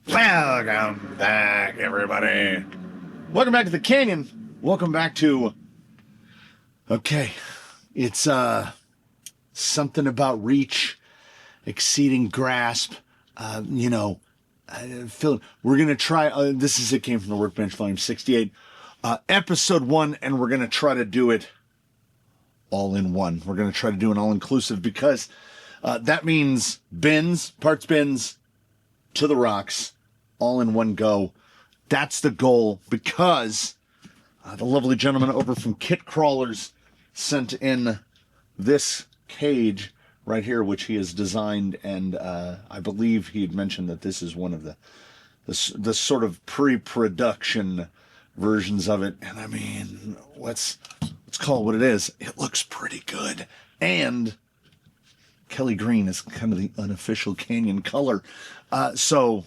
Welcome back, everybody. Welcome back to the Canyon. Welcome back to... Okay, it's something about reach, exceeding grasp. We're going to try... it came from the Workbench, Volume 68, Episode 1, and we're going to try to do it all in one. We're going to try to do an all-inclusive because that means parts bins, to the rocks, all in one go. That's the goal, because the lovely gentleman over from Kit Crawlers sent in this cage right here, which he has designed, and I believe he had mentioned that this is one of the sort of pre-production versions of it. And I mean, let's call it what it is. It looks pretty good, and Kelly green is kind of the unofficial Canyon color. So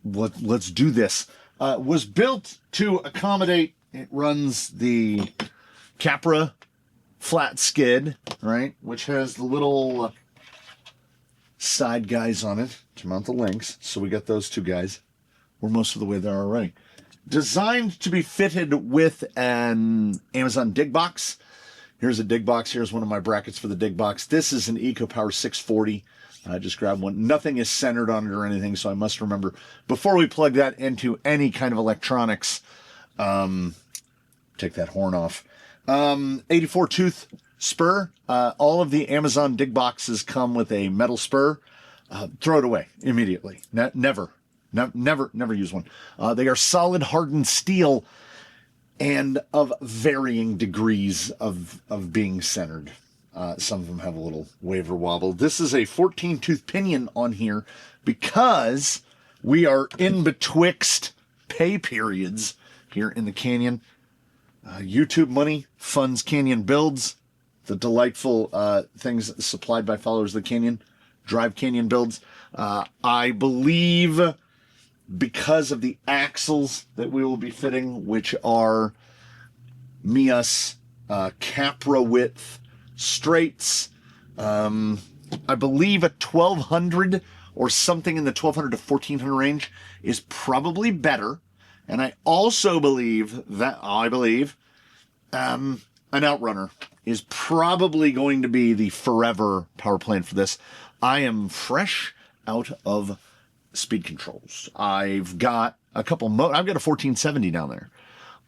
let's do this. Was built to accommodate, it runs the Capra flat skid, right? Which has the little side guys on it to mount the links. So we got those two guys. We're most of the way there already. Designed to be fitted with an Amazon dig box. Here's a dig box. Here's one of my brackets for the dig box. This is an EcoPower 640. I just grabbed one. Nothing is centered on it or anything, so I must remember, before we plug that into any kind of electronics, take that horn off. 84 tooth spur. All of the Amazon dig boxes come with a metal spur. Throw it away immediately. Never use one. They are solid hardened steel, and of varying degrees of being centered. Some of them have a little waver wobble. This is a 14-tooth pinion on here because we are in betwixt pay periods here in the Canyon. YouTube money funds Canyon builds, the delightful things supplied by followers of the Canyon, drive Canyon builds. I believe, because of the axles that we will be fitting, which are Mias Capra width straights, I believe a 1200 or something in the 1200 to 1400 range is probably better. And I also believe an Outrunner is probably going to be the forever power plant for this. I am fresh out of speed controls. I've got a couple I've got a 1470 down there,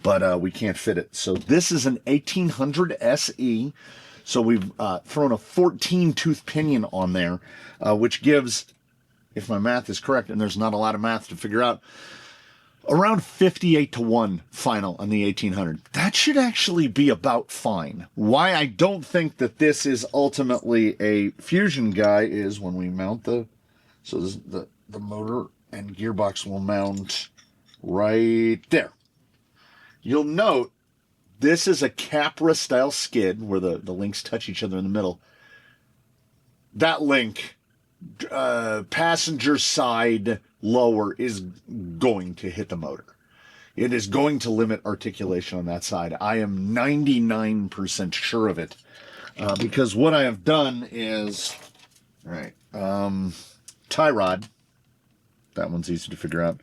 but we can't fit it. So this is an 1800 SE. So we've thrown a 14-tooth pinion on there, which gives, if my math is correct, and there's not a lot of math to figure out, around 58-1 final on the 1800. That should actually be about fine. Why I don't think that this is ultimately a fusion guy is when we mount the motor and gearbox will mount right there. You'll note this is a Capra style skid where the links touch each other in the middle. That link, passenger side lower, is going to hit the motor. It is going to limit articulation on that side. I am 99% sure of it, because what I have done is, tie rod. That one's easy to figure out.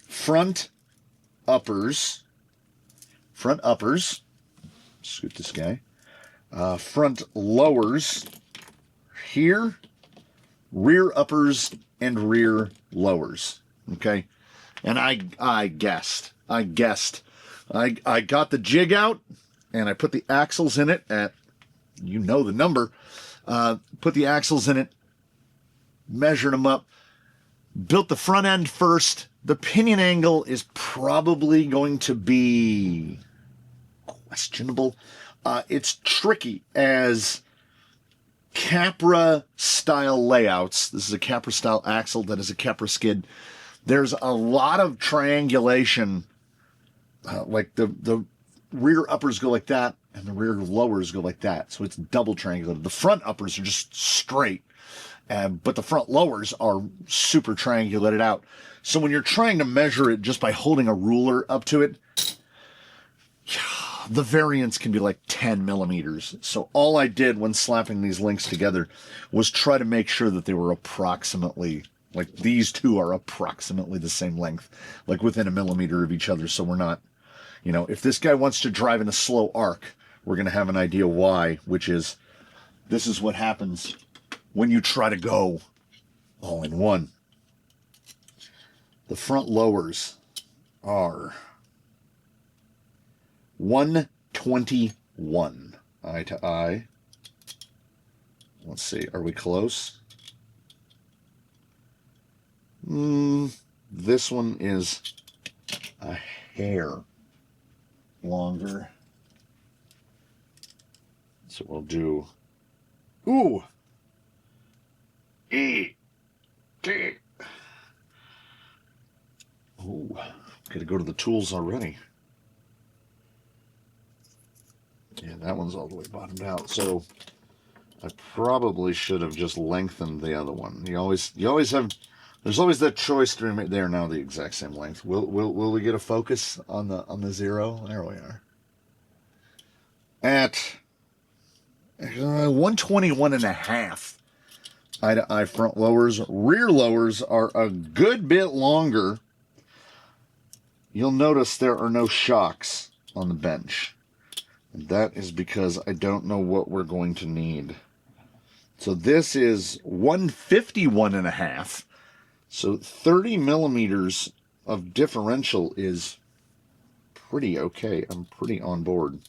Front uppers. Scoot this guy. Front lowers here. Rear uppers and rear lowers. Okay. And I guessed. I got the jig out and I put the axles in it at, the number. Put the axles in it, measured them up, built the front end first. The pinion angle is probably going to be questionable. It's tricky as Capra style layouts. This is a Capra style axle that is a Capra skid. There's a lot of triangulation. Like the rear uppers go like that and the rear lowers go like that. So it's double triangulated. The front uppers are just straight, but the front lowers are super triangulated out. So when you're trying to measure it just by holding a ruler up to it, the variance can be like 10 millimeters. So all I did when slapping these links together was try to make sure that they were approximately Like these two are approximately the same length, like within a millimeter of each other. So we're not, if this guy wants to drive in a slow arc, we're going to have an idea why, which is this is what happens when you try to go all in one. The front lowers are 121 eye to eye. Let's see, are we close? This one is a hair longer. So we'll do ooh. E. T. Ooh. Gotta go to the tools already. Yeah, that one's all the way bottomed out. So I probably should have just lengthened the other one. You always have. There's always that choice to make. They are now the exact same length. Will we get a focus on the zero? There we are. At 121 and a half. Eye to eye front lowers. Rear lowers are a good bit longer. You'll notice there are no shocks on the bench. And that is because I don't know what we're going to need. So this is 151 and a half. So 30 millimeters of differential is pretty okay. I'm pretty on board.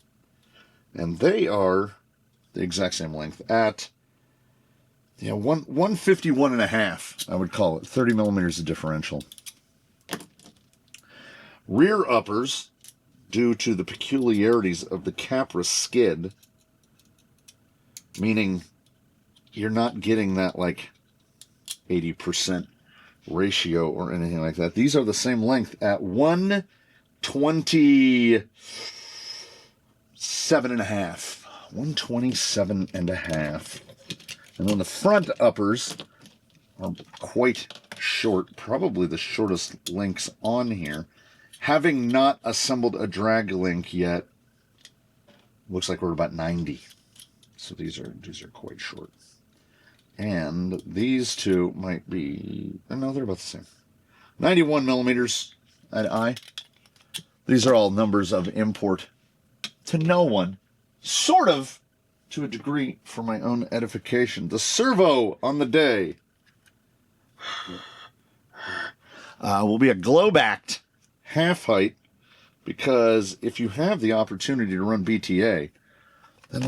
And they are the exact same length at 151 and a half, I would call it. 30 millimeters of differential. Rear uppers, due to the peculiarities of the Capra skid, meaning you're not getting that like 80% ratio or anything like that. These are the same length at 127 and a half. 127 and a half. And then the front uppers are quite short, probably the shortest links on here. Having not assembled a drag link yet, looks like we're about 90. So these are quite short. And these two might be, no, they're about the same. 91 millimeters at eye. These are all numbers of import to no one, sort of to a degree for my own edification. The servo on the day will be a glow-backed half height, because if you have the opportunity to run BTA, then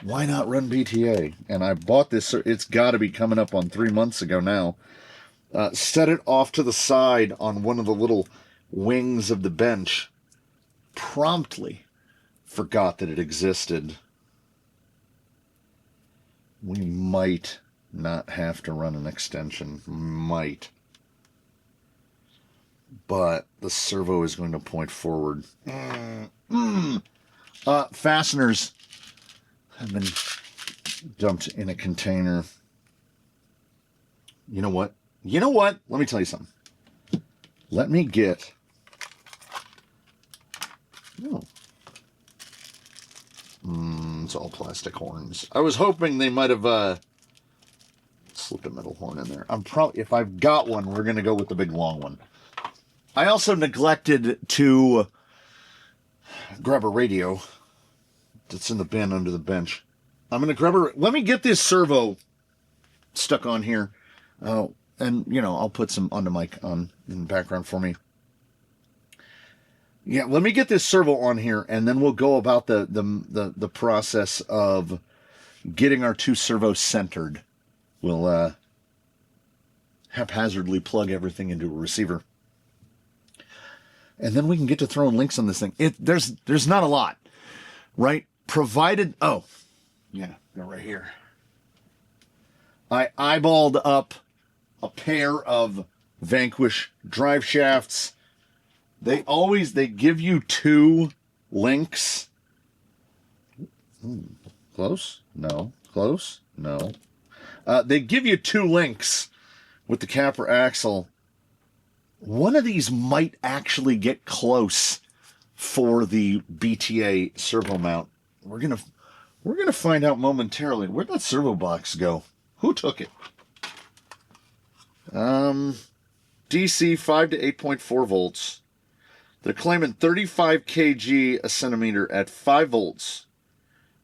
why not run BTA? And I bought this, it's got to be coming up on 3 months ago now. Set it off to the side on one of the little wings of the bench. Promptly forgot that it existed. We might not have to run an extension. Might. But the servo is going to point forward. Fasteners have been dumped in a container. You know what? Let me tell you something. Let me get... it's all plastic horns. I was hoping they might have slipped a metal horn in there. If I've got one, we're going to go with the big long one. I also neglected to grab a radio that's in the bin under the bench. I'm going to grab let me get this servo stuck on here. And, I'll put some on the mic on in the background for me. Yeah, let me get this servo on here, and then we'll go about the process of getting our two servos centered. We'll haphazardly plug everything into a receiver. And then we can get to throwing links on this thing. There's not a lot, right? Provided, they're right here. I eyeballed up a pair of Vanquish drive shafts. They give you two links. Close? No. Close? No. They give you two links with the capper axle. One of these might actually get close for the BTA servo mount. We're gonna find out momentarily. Where'd that servo box go? Who took it? DC 5 to 8.4 volts. They're claiming 35 kg a centimeter at 5 volts,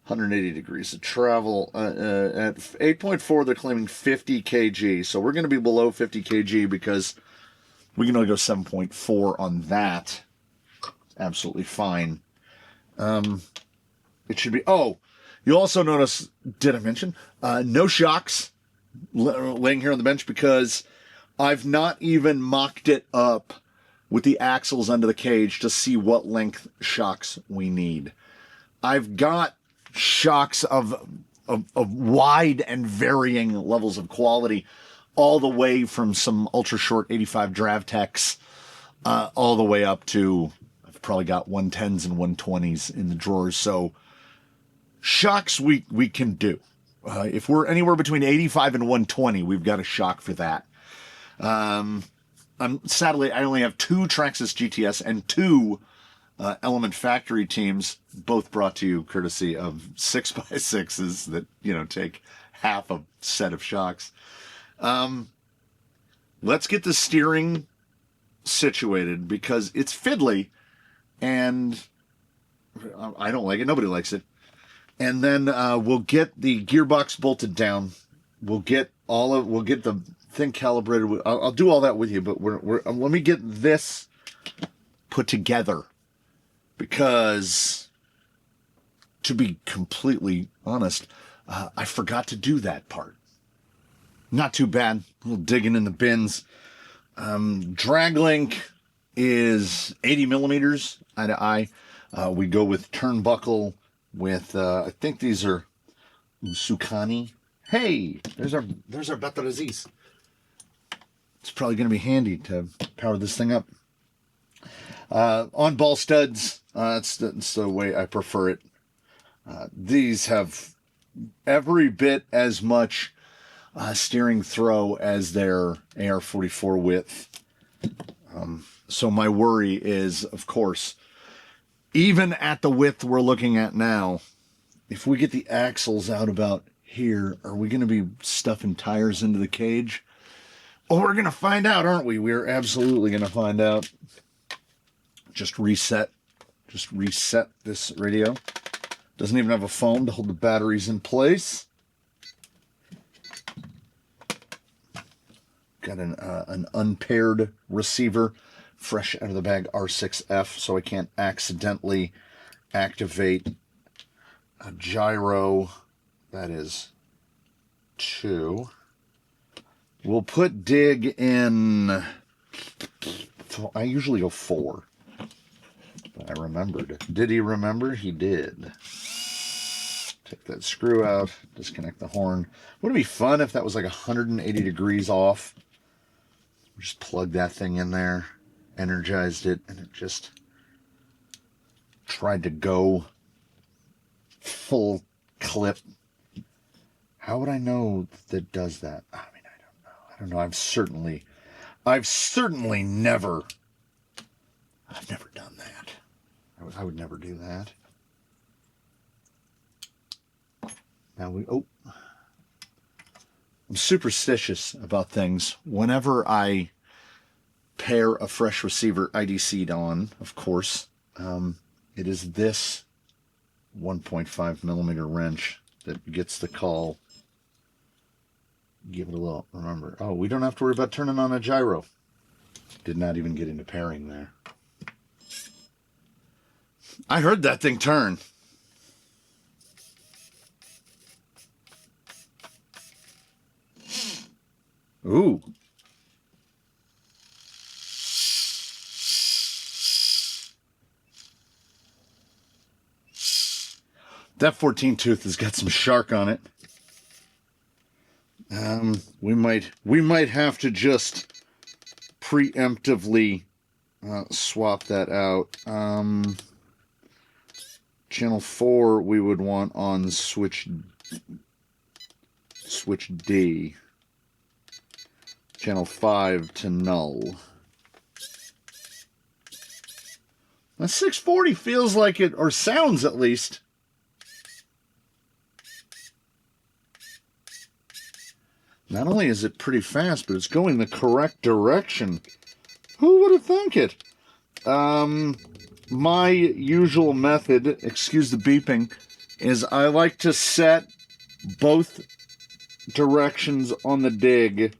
180 degrees of travel. At 8.4, they're claiming 50 kg. So we're going to be below 50 kg because we can only go 7.4 on that. Absolutely fine. It should be... Oh, you'll also notice, did I mention? No shocks laying here on the bench because I've not even mocked it up with the axles under the cage to see what length shocks we need. I've got shocks of wide and varying levels of quality, all the way from some ultra short 85 Dravtex, all the way up to, I've probably got 110s and 120s in the drawers. So shocks we can do. If we're anywhere between 85 and 120, we've got a shock for that. Sadly, I only have 2 Traxxas GTS and 2 Element Factory teams, both brought to you courtesy of 6x6s that, take half a set of shocks. Let's get the steering situated because it's fiddly and I don't like it. Nobody likes it. And then we'll get the gearbox bolted down. We'll get the thing calibrated. I'll do all that with you, but let me get this put together because, to be completely honest, I forgot to do that part. Not too bad. A little digging in the bins. Drag link is 80 millimeters eye to eye. We go with turnbuckle with I think these are Usukani. Hey, there's our Better Aziz. It's probably going to be handy to power this thing up. On ball studs, that's the way I prefer it. These have every bit as much steering throw as their AR-44 width. So my worry is, of course, even at the width we're looking at now, if we get the axles out about here, are we going to be stuffing tires into the cage? Oh, we're going to find out, aren't we? We're absolutely going to find out. Just reset this radio. Doesn't even have a foam to hold the batteries in place. Got an unpaired receiver, fresh out of the bag, R6F, so I can't accidentally activate a gyro. That is 2. We'll put dig in. I usually go 4. But I remembered. Did he remember? He did. Take that screw out, disconnect the horn. Wouldn't it be fun if that was like 180 degrees off? Just plug that thing in there, energized it, and it just tried to go full clip. How would I know that it does that? I mean, I don't know. I've certainly never done that. I would never do that. Now I'm superstitious about things. Whenever I pair a fresh receiver IDC'd on, of course, it is this 1.5 millimeter wrench that gets the call. Give it a little, remember, oh, we don't have to worry about turning on a gyro. Did not even get into pairing there. I heard that thing turn. Ooh. That 14 tooth has got some shark on it. We might have to just preemptively swap that out. Channel 4 we would want on switch D. Channel 5 to null. That 640 feels like it, or sounds at least. not only is it pretty fast, but it's going the correct direction. Who would have thunk it? My usual method, excuse the beeping, is I like to set both directions on the dig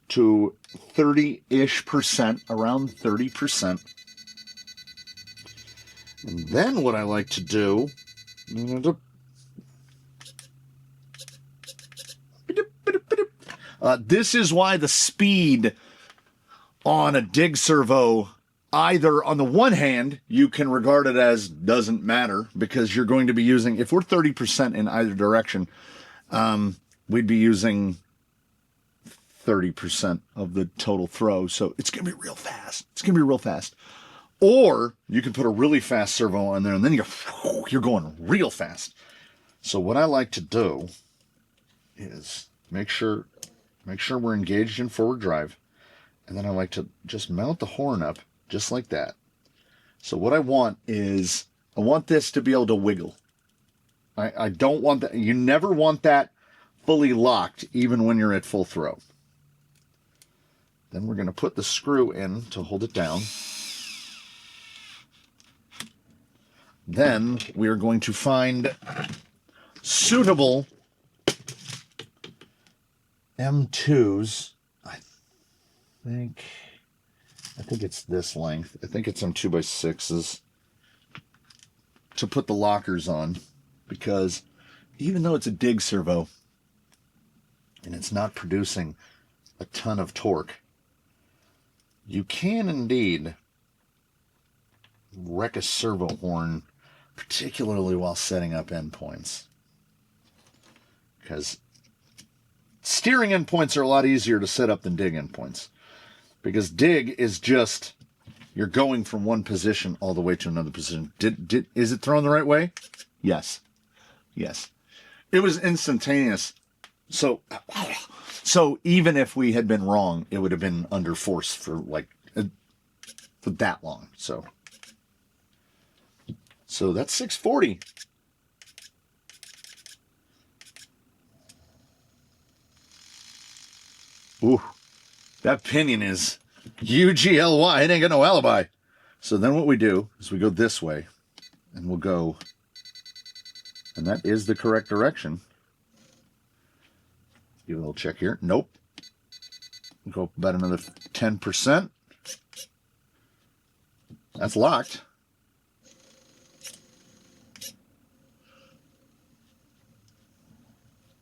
to 30-ish%, around 30%. And then what I like to do, this is why the speed on a dig servo, either on the one hand, you can regard it as doesn't matter because you're going to be using, if we're 30% in either direction, we'd be using 30% of the total throw. So it's going to be real fast. It's going to be real fast. Or you can put a really fast servo on there and then you're going real fast. So what I like to do is make sure we're engaged in forward drive. And then I like to just mount the horn up just like that. So what I want is, I want this to be able to wiggle. I don't want that. You never want that fully locked, even when you're at full throw. Then we're going to put the screw in to hold it down. Then we are going to find suitable M2s. I think it's this length. I think it's some 2x6s to put the lockers on, because even though it's a dig servo and it's not producing a ton of torque, you can indeed wreck a servo horn, particularly while setting up endpoints. Because steering endpoints are a lot easier to set up than dig endpoints. Because dig is just, you're going from one position all the way to another position. Is it thrown the right way? Yes. Yes. It was instantaneous. So even if we had been wrong, it would have been under force for for that long. So that's 640. Ooh, that pinion is UGLY. It ain't got no alibi. So then what we do is we go this way, and we'll go, and that is the correct direction. Give a little check here. Nope. Go up about another 10%. That's locked.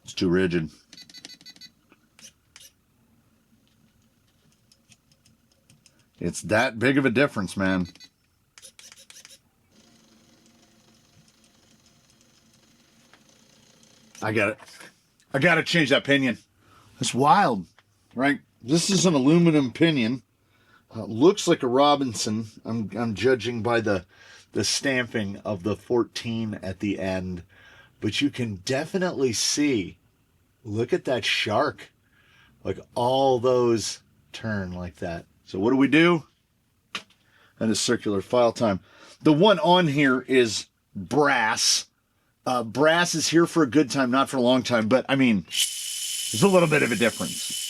It's too rigid. It's that big of a difference, man. I got it. I got to change that pinion. That's wild, right? This is an aluminum pinion. Looks like a Robinson. I'm judging by the stamping of the 14 at the end, but you can definitely see. Look at that shark. Like all those turn like that. So what do? That is circular file time. The one on here is brass. Brass is here for a good time, not for a long time, but I mean, there's a little bit of a difference.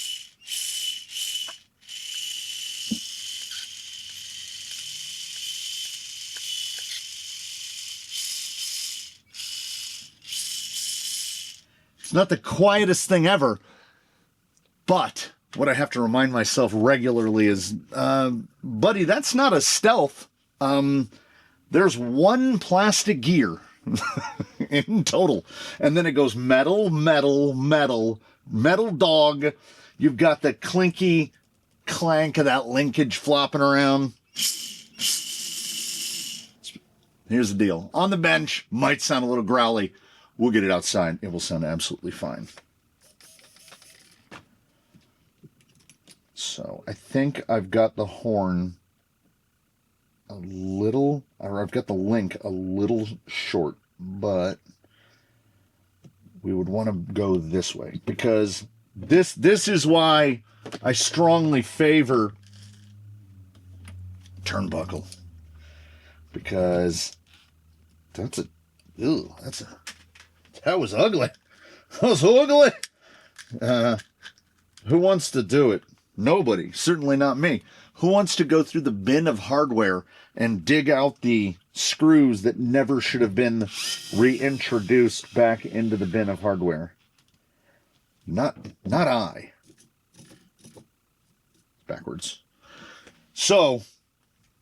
It's not the quietest thing ever, but what I have to remind myself regularly is, buddy, that's not a stealth. There's one plastic gear in total. And then it goes metal, metal, metal, metal dog. You've got the clinky clank of that linkage flopping around. Here's the deal. On the bench, might sound a little growly. We'll get it outside. It will sound absolutely fine. So I think I've got the horn a little, or I've got the link a little short, but we would want to go this way, because this is why I strongly favor turnbuckle, because that was ugly. That was ugly. Who wants to do it? Nobody. Certainly not me. Who wants to go through the bin of hardware and dig out the screws that never should have been reintroduced back into the bin of hardware? Not I. Backwards. So,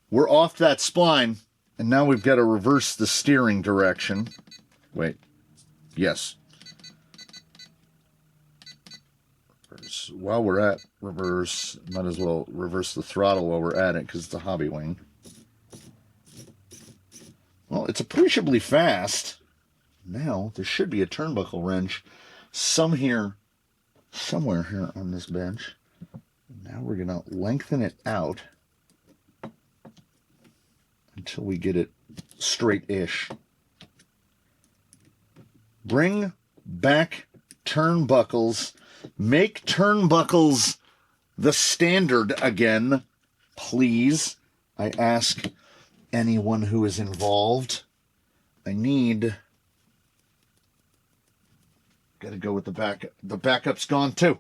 we're off that spline, and now we've got to reverse the steering direction. Wait. Yes. While we're at reverse, might as well reverse the throttle while we're at it because it's a hobby wing. Well, it's appreciably fast. Now, there should be a turnbuckle wrench somewhere here on this bench. Now we're going to lengthen it out until we get it straight-ish. Bring back turnbuckles. Make turnbuckles the standard again, please. I ask anyone who is involved. Gotta go with the backup. The backup's gone too.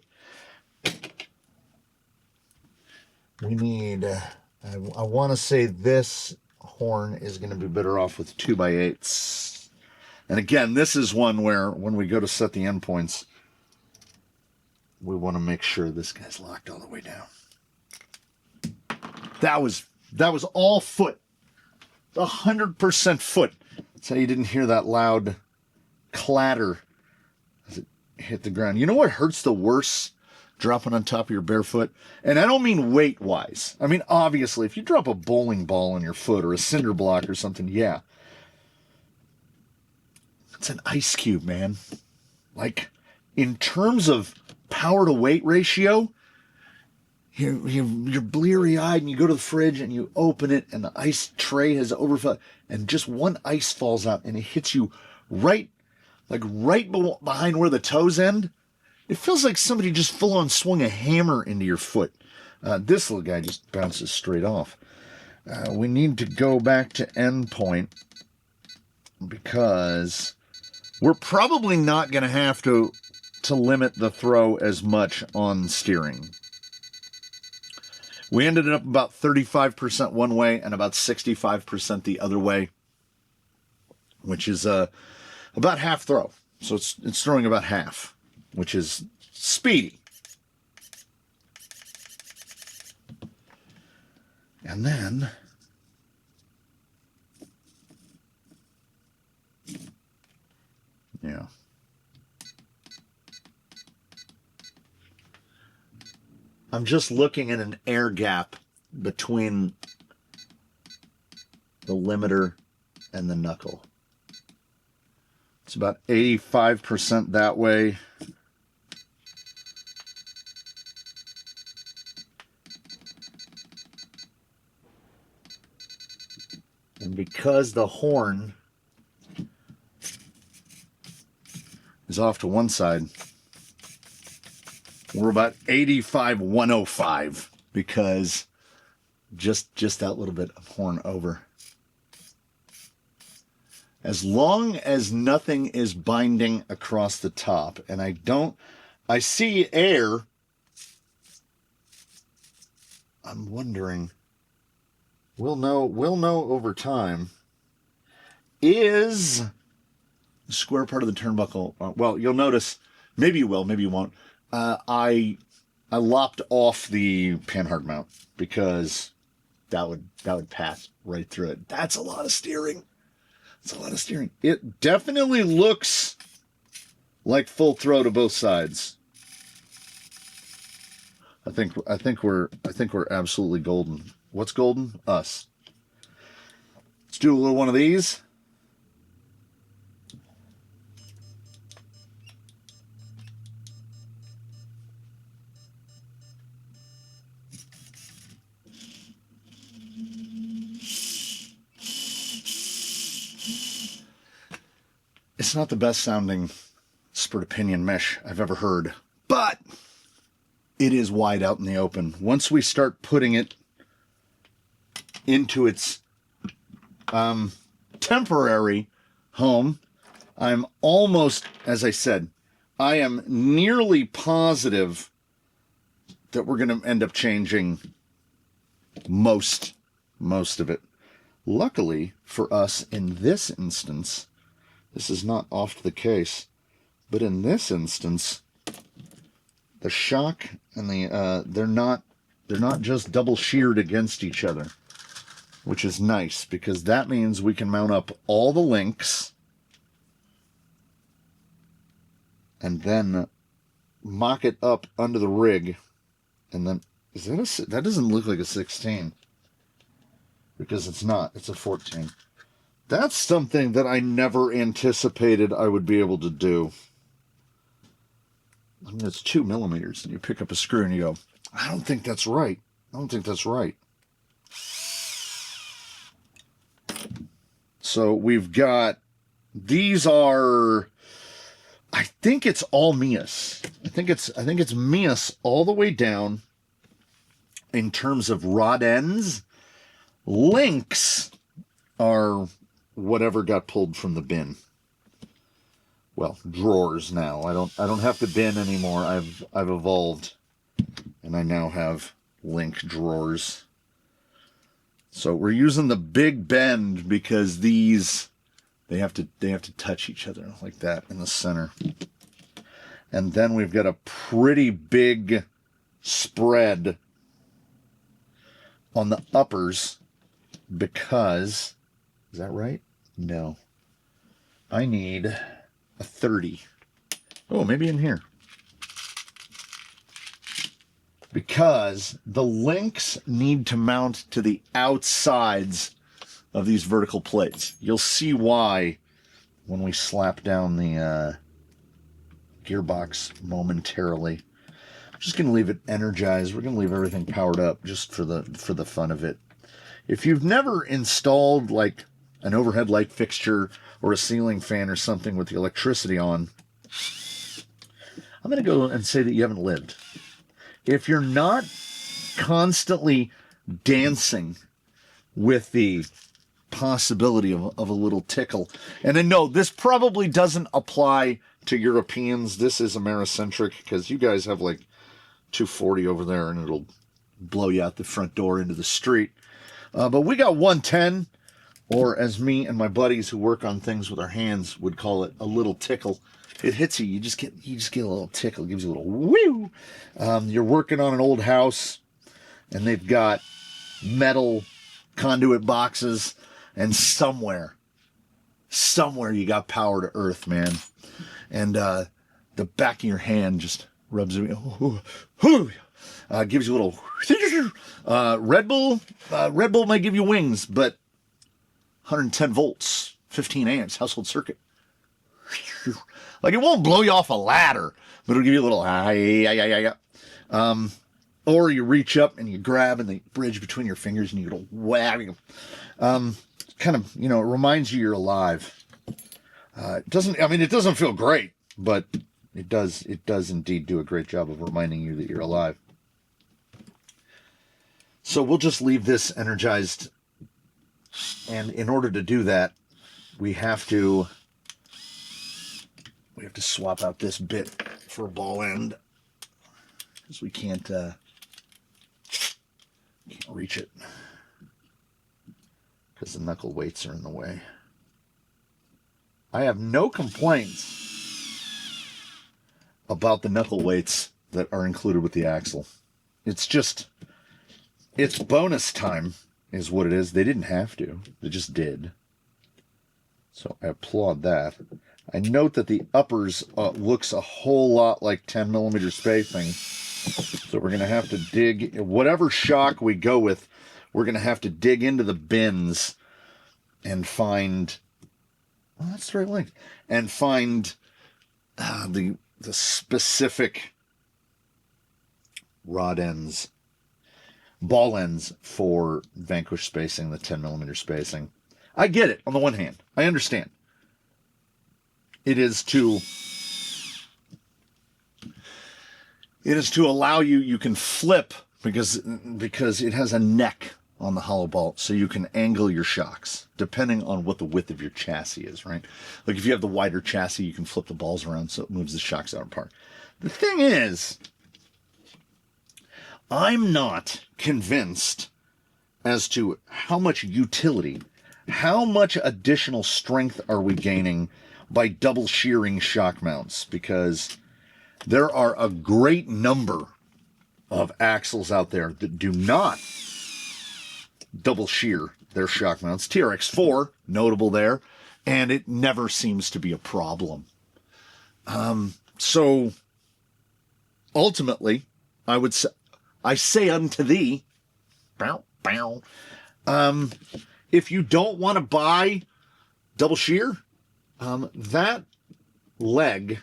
We need, I want to say this horn is going to be better off with 2x8s. And again, this is one where when we go to set the endpoints, we want to make sure this guy's locked all the way down. That was all foot. 100% foot. That's how you didn't hear that loud clatter as it hit the ground. You know what hurts the worst? Dropping on top of your bare foot. And I don't mean weight-wise. I mean, obviously, if you drop a bowling ball on your foot or a cinder block or something, yeah. It's an ice cube, man. Like, in terms of power to weight ratio, you're bleary-eyed and you go to the fridge and you open it and the ice tray has overfilled and just one ice falls out and it hits you right behind where the toes end. It feels like somebody just full-on swung a hammer into your foot. This little guy just bounces straight off. We need to go back to endpoint because we're probably not going to have to limit the throw as much on steering. We ended up about 35% one way and about 65% the other way, which is about half throw. So it's throwing about half, which is speedy. And then yeah. I'm just looking at an air gap between the limiter and the knuckle. It's about 85% that way. And because the horn is off to one side, we're about 85, 105 because just that little bit of horn over. As long as nothing is binding across the top, and I see air, I'm wondering, we'll know over time, is the square part of the turnbuckle, well, you'll notice, maybe you will, maybe you won't, I lopped off the panhard mount because that would pass right through it. That's a lot of steering. It's a lot of steering. It definitely looks like full throw to both sides. I think we're absolutely golden. What's golden? Us. Let's do a little one of these. It's not the best sounding spurt pinion mesh I've ever heard, but it is wide out in the open. Once we start putting it into its temporary home, I'm almost, as I said, I am nearly positive that we're going to end up changing most of it. Luckily for us in this instance, this is not often the case, but in this instance, the shock and the they're not just double sheared against each other, which is nice because that means we can mount up all the links and then mock it up under the rig. And then that doesn't look like a 16 because it's not. It's a 14. That's something that I never anticipated I would be able to do. I mean, it's 2 millimeters, and you pick up a screw and you go, I don't think that's right. I don't think that's right. So we've got, these are, I think it's all Mias. I think it's Mias all the way down in terms of rod ends. Links are whatever got pulled from the bin. Well, drawers now. I don't have to bin anymore. I've evolved, and I now have link drawers. So we're using the big bend because these they have to touch each other like that in the center. And then we've got a pretty big spread on the uppers because, is that right? No. I need a 30. Oh, maybe in here. Because the links need to mount to the outsides of these vertical plates. You'll see why when we slap down the gearbox momentarily. I'm just going to leave it energized. We're going to leave everything powered up just for the fun of it. If you've never installed like an overhead light fixture or a ceiling fan or something with the electricity on, I'm going to go and say that you haven't lived. If you're not constantly dancing with the possibility of a little tickle, and then no, this probably doesn't apply to Europeans. This is Americentric because you guys have like 240 over there and it'll blow you out the front door into the street. But we got 110, or as me and my buddies who work on things with our hands would call it, a little tickle. It hits you. You just get a little tickle. It gives you a little woo. You're working on an old house, and they've got metal conduit boxes, and somewhere you got power to earth, man. And the back of your hand just rubs it. Gives you a little Red Bull. Red Bull might give you wings, but 110 volts, 15 amps, household circuit. Like, it won't blow you off a ladder, but it'll give you a little or you reach up and you grab in the bridge between your fingers and you go whack. Kind of, it reminds you you're alive. It doesn't feel great, but it does indeed do a great job of reminding you that you're alive. So we'll just leave this energized, and in order to do that, we have to swap out this bit for a ball end because we can't reach it because the knuckle weights are in the way. I have no complaints about the knuckle weights that are included with the axle. It's bonus time is what it is. They didn't have to. They just did. So I applaud that. I note that the uppers looks a whole lot like 10 millimeter spacing. So we're going to have to dig, whatever shock we go with, we're going to have to dig into the bins and find, oh, that's the right length, and find the specific rod ends, ball ends for Vanquish spacing, the 10 millimeter spacing. I get it on the one hand. I understand. It is to allow you can flip because it has a neck on the hollow bolt, so you can angle your shocks depending on what the width of your chassis is, right? Like if you have the wider chassis, you can flip the balls around so it moves the shocks out apart. The thing is, I'm not convinced as to how much utility, how much additional strength are we gaining by double shearing shock mounts, because there are a great number of axles out there that do not double shear their shock mounts. TRX4, notable there, and it never seems to be a problem. So ultimately, I say unto thee, bow, bow, if you don't want to buy double shear, that leg,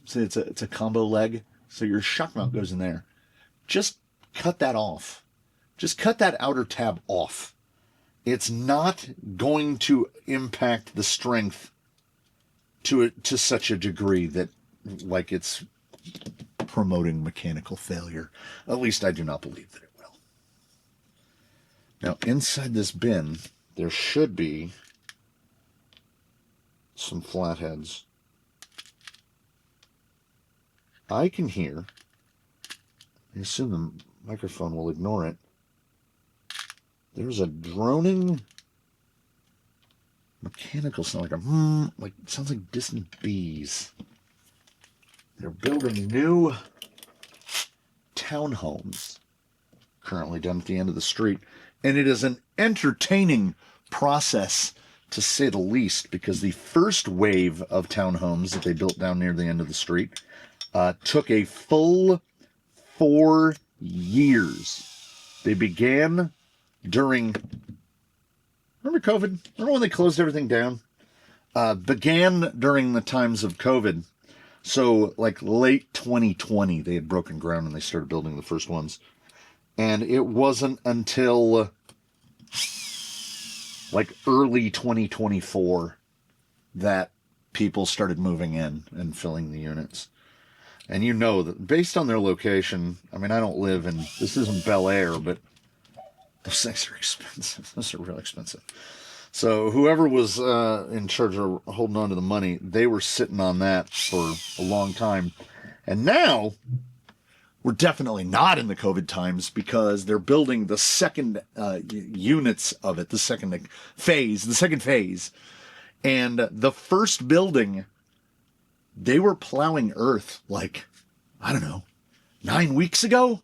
say it's a combo leg, so your shock mount goes in there. Just cut that off. Just cut that outer tab off. It's not going to impact the strength to such a degree that, like, it's promoting mechanical failure. At least I do not believe that it will. Now, inside this bin, there should be some flatheads. I can hear, I assume the microphone will ignore it, there's a droning mechanical sound, like it sounds like distant bees. They're building new townhomes currently down at the end of the street, and it is an entertaining process, to say the least, because the first wave of townhomes that they built down near the end of the street took a full 4 years. They began during, remember COVID? Remember when they closed everything down? Began during the times of COVID. So like late 2020, they had broken ground and they started building the first ones. And it wasn't until like early 2024 that people started moving in and filling the units. And you know that based on their location, I mean, I don't live in, this isn't Bel Air, but those things are expensive. Those are real expensive. So whoever was in charge of holding on to the money, they were sitting on that for a long time. And now we're definitely not in the COVID times, because they're building the second units of it, the second phase. And the first building, they were plowing earth like, I don't know, 9 weeks ago.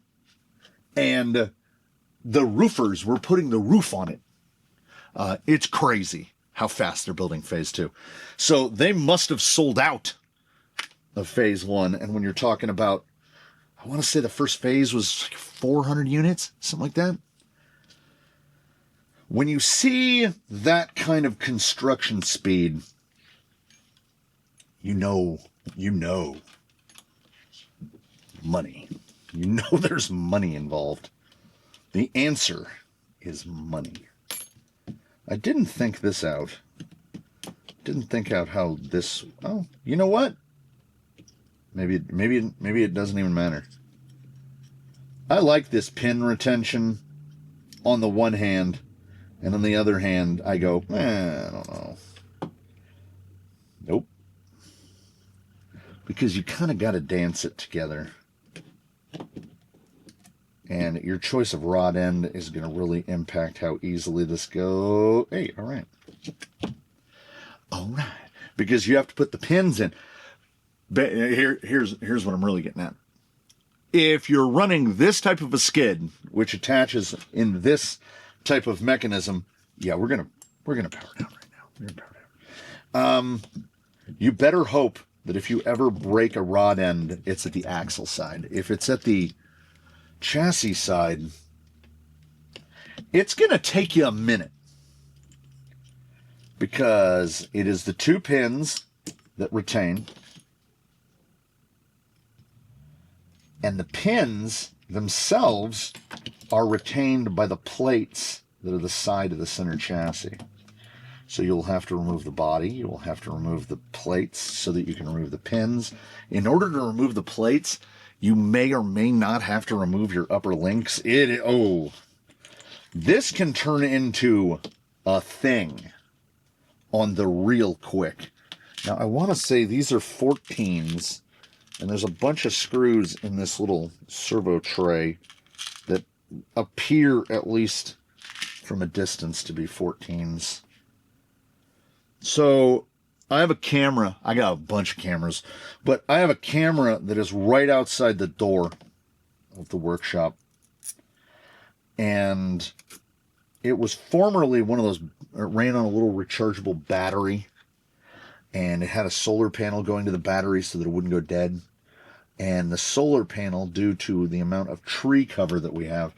And the roofers were putting the roof on it. It's crazy how fast they're building phase 2. So they must have sold out of phase 1. And when you're talking about, I want to say the first phase was like 400 units, something like that. When you see that kind of construction speed, you know money. You know there's money involved. The answer is money. I didn't think this out. Didn't think out how this, oh, you know what? Maybe it doesn't even matter. I like this pin retention on the one hand, and on the other hand, I go, I don't know. Nope. Because you kind of got to dance it together. And your choice of rod end is going to really impact how easily this goes. Hey, all right. All right. Because you have to put the pins in. Here's what I'm really getting at. If you're running this type of a skid, which attaches in this type of mechanism, yeah, we're gonna power down right now. We're gonna power down. You better hope that if you ever break a rod end, it's at the axle side. If it's at the chassis side, it's gonna take you a minute, because it is the 2 pins that retain, and the pins themselves are retained by the plates that are the side of the center chassis. So you'll have to remove the body, you will have to remove the plates so that you can remove the pins. In order to remove the plates, you may or may not have to remove your upper links. This can turn into a thing on the real quick. Now, I want to say these are 14s, And there's a bunch of screws in this little servo tray that appear, at least from a distance, to be 14s. So I have a camera. I got a bunch of cameras, but I have a camera that is right outside the door of the workshop. And it was formerly one of those, it ran on a little rechargeable battery, and it had a solar panel going to the battery so that it wouldn't go dead. And the solar panel, due to the amount of tree cover that we have,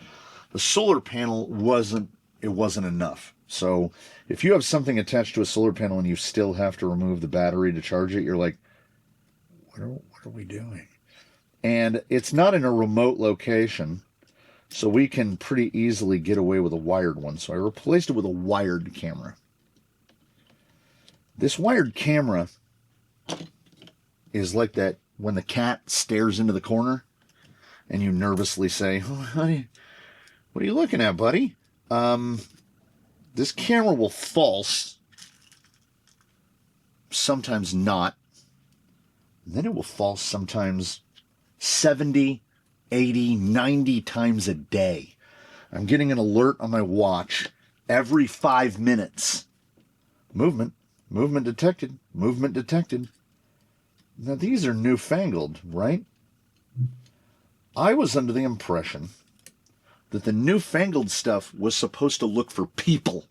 the solar panel wasn't enough. So if you have something attached to a solar panel and you still have to remove the battery to charge it, you're like, what are we doing? And it's not in a remote location, so we can pretty easily get away with a wired one. So I replaced it with a wired camera. This wired camera is like that when the cat stares into the corner and you nervously say, "Oh, honey, what are you looking at, buddy?" This camera will false, sometimes not, and then it will false sometimes 70, 80, 90 times a day. I'm getting an alert on my watch every 5 minutes. Movement detected, movement detected. Now these are newfangled, right? I was under the impression that the newfangled stuff was supposed to look for people.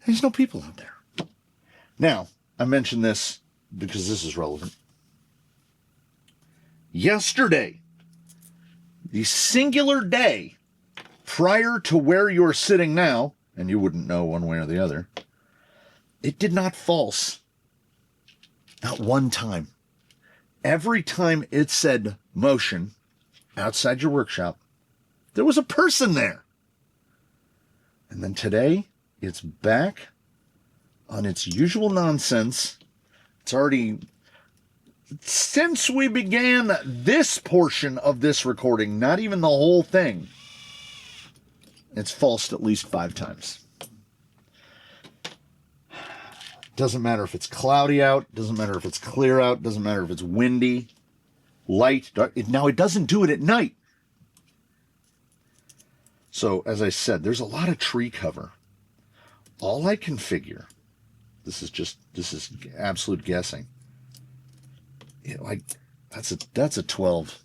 There's no people out there. Now, I mention this because this is relevant. Yesterday, the singular day prior to where you're sitting now, and you wouldn't know one way or the other, it did not false. Not one time. Every time it said motion outside your workshop, there was a person there. And then today, it's back on its usual nonsense. It's already, since we began this portion of this recording, not even the whole thing, it's falsed at least 5 times. Doesn't matter if it's cloudy out, doesn't matter if it's clear out, doesn't matter if it's windy, light, dark. Now, it doesn't do it at night. So, as I said, there's a lot of tree cover. All I can figure, this is absolute guessing. That's a 12.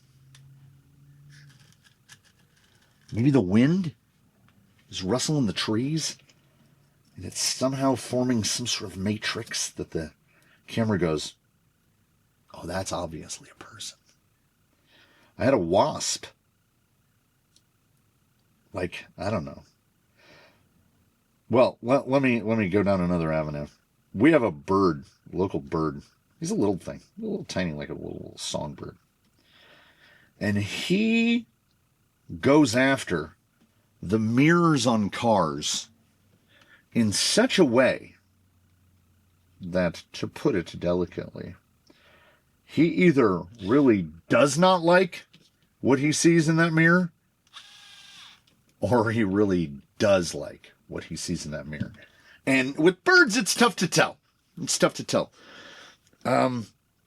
Maybe the wind is rustling the trees, and it's somehow forming some sort of matrix that the camera goes, oh, that's obviously a person. I had a wasp. Like, I don't know. Well, let me go down another avenue. We have a bird, local bird. He's a little thing, a little tiny, like a little songbird. And he goes after the mirrors on cars in such a way that, to put it delicately, he either really does not like what he sees in that mirror, or he really does like what he sees in that mirror. And with birds, it's tough to tell. It's tough to tell.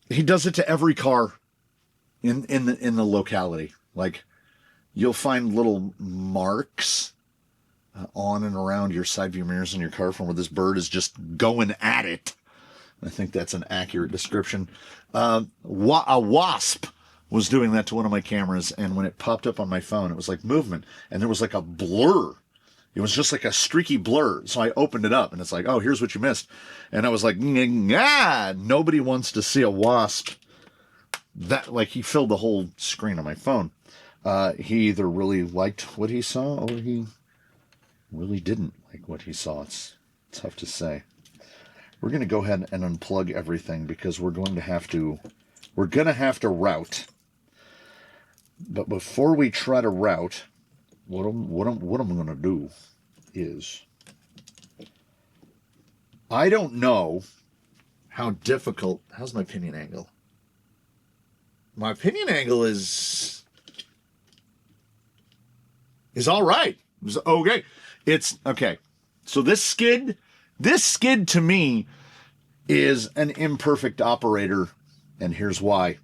He does it to every car in the locality. Like, you'll find little marks on and around your side view mirrors in your car from where this bird is just going at it. I think that's an accurate description. A wasp was doing that to one of my cameras, and when it popped up on my phone, it was like movement, and there was like a blur. It was just like a streaky blur. So I opened it up, and it's like, oh, here's what you missed. And I was like, nobody wants to see a wasp. That, like, he filled the whole screen on my phone. He either really liked what he saw, or he really didn't like what he saw. It's tough to say. We're going to go ahead and unplug everything, because we're going to have to route. But before we try to route, what I'm going to do is, I don't know how difficult. How's my pinion angle? My pinion angle is all right. It's okay. It's okay. So this skid to me is an imperfect operator, and here's why.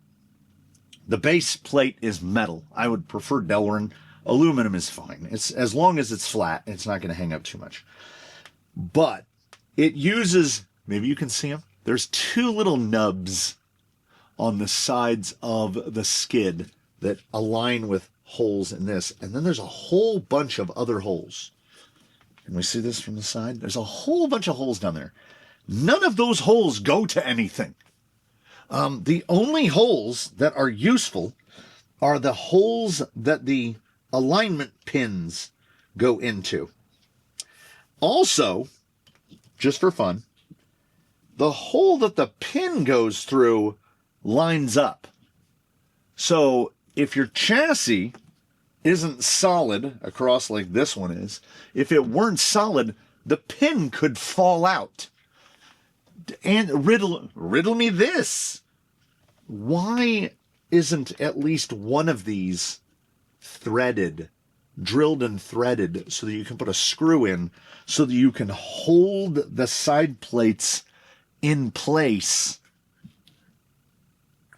The base plate is metal. I would prefer Delrin. Aluminum is fine. It's as long as it's flat, it's not going to hang up too much. But it uses, maybe you can see them. There's two little nubs on the sides of the skid that align with holes in this. And then there's a whole bunch of other holes. Can we see this from the side? There's a whole bunch of holes down there. None of those holes go to anything. The only holes that are useful are the holes that the alignment pins go into. Also, just for fun, the hole that the pin goes through lines up. So if your chassis isn't solid across like this one is, if it weren't solid, the pin could fall out. And riddle me this. Why isn't at least one of these threaded, drilled and threaded, so that you can put a screw in, so that you can hold the side plates in place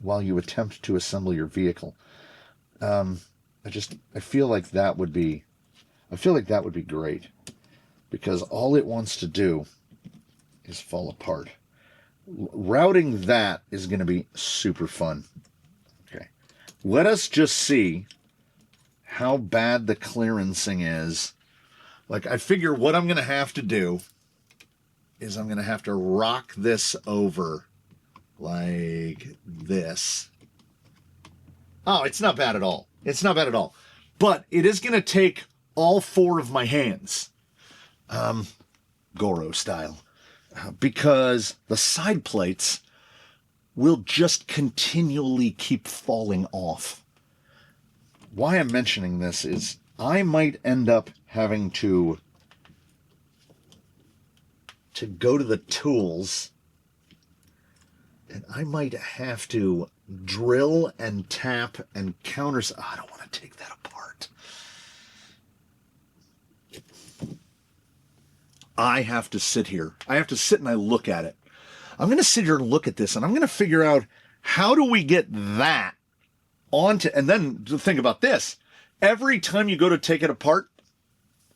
while you attempt to assemble your vehicle? I feel like that would be great, because all it wants to do is fall apart. Routing that is going to be super fun. Okay, let us just see how bad the clearancing is. Like, I figure what I'm going to have to do is I'm going to have to rock this over like this. Oh, it's not bad at all. It's not bad at all. But it is going to take all four of my hands, Goro style, because the side plates will just continually keep falling off. Why I'm mentioning this is I might end up having to go to the tools, and I might have to drill and tap and counter. Oh, I don't want to take that apart. I have to sit here. I have to sit and I look at it. I'm going to sit here and look at this, and I'm going to figure out, how do we get that onto, and then think about this. Every time you go to take it apart,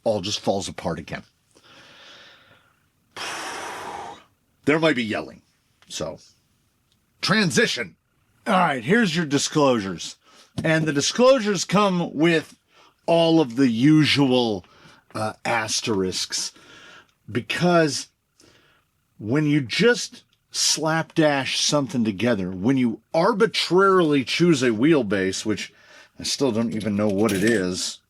all just falls apart again. There might be yelling. So, transition. All right, here's your disclosures. And the disclosures come with all of the usual asterisks. Because when you just slapdash something together, when you arbitrarily choose a wheelbase, which I still don't even know what it is.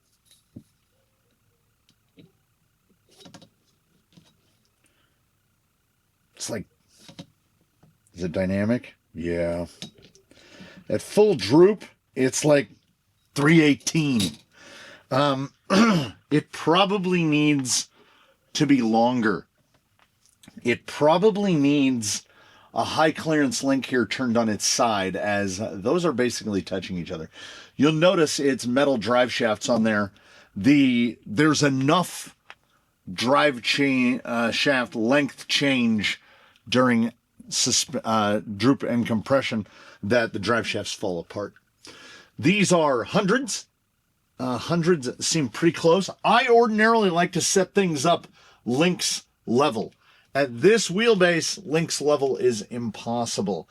It's like, is it dynamic? Yeah. At full droop, it's like 318. It probably needs to be longer. It probably needs a high clearance link here turned on its side, as those are basically touching each other. You'll notice it's metal drive shafts on there. There's enough drive shaft length change during droop and compression that the drive shafts fall apart. These are hundreds. Hundreds seem pretty close. I ordinarily like to set things up links level. At this wheelbase, links level is impossible.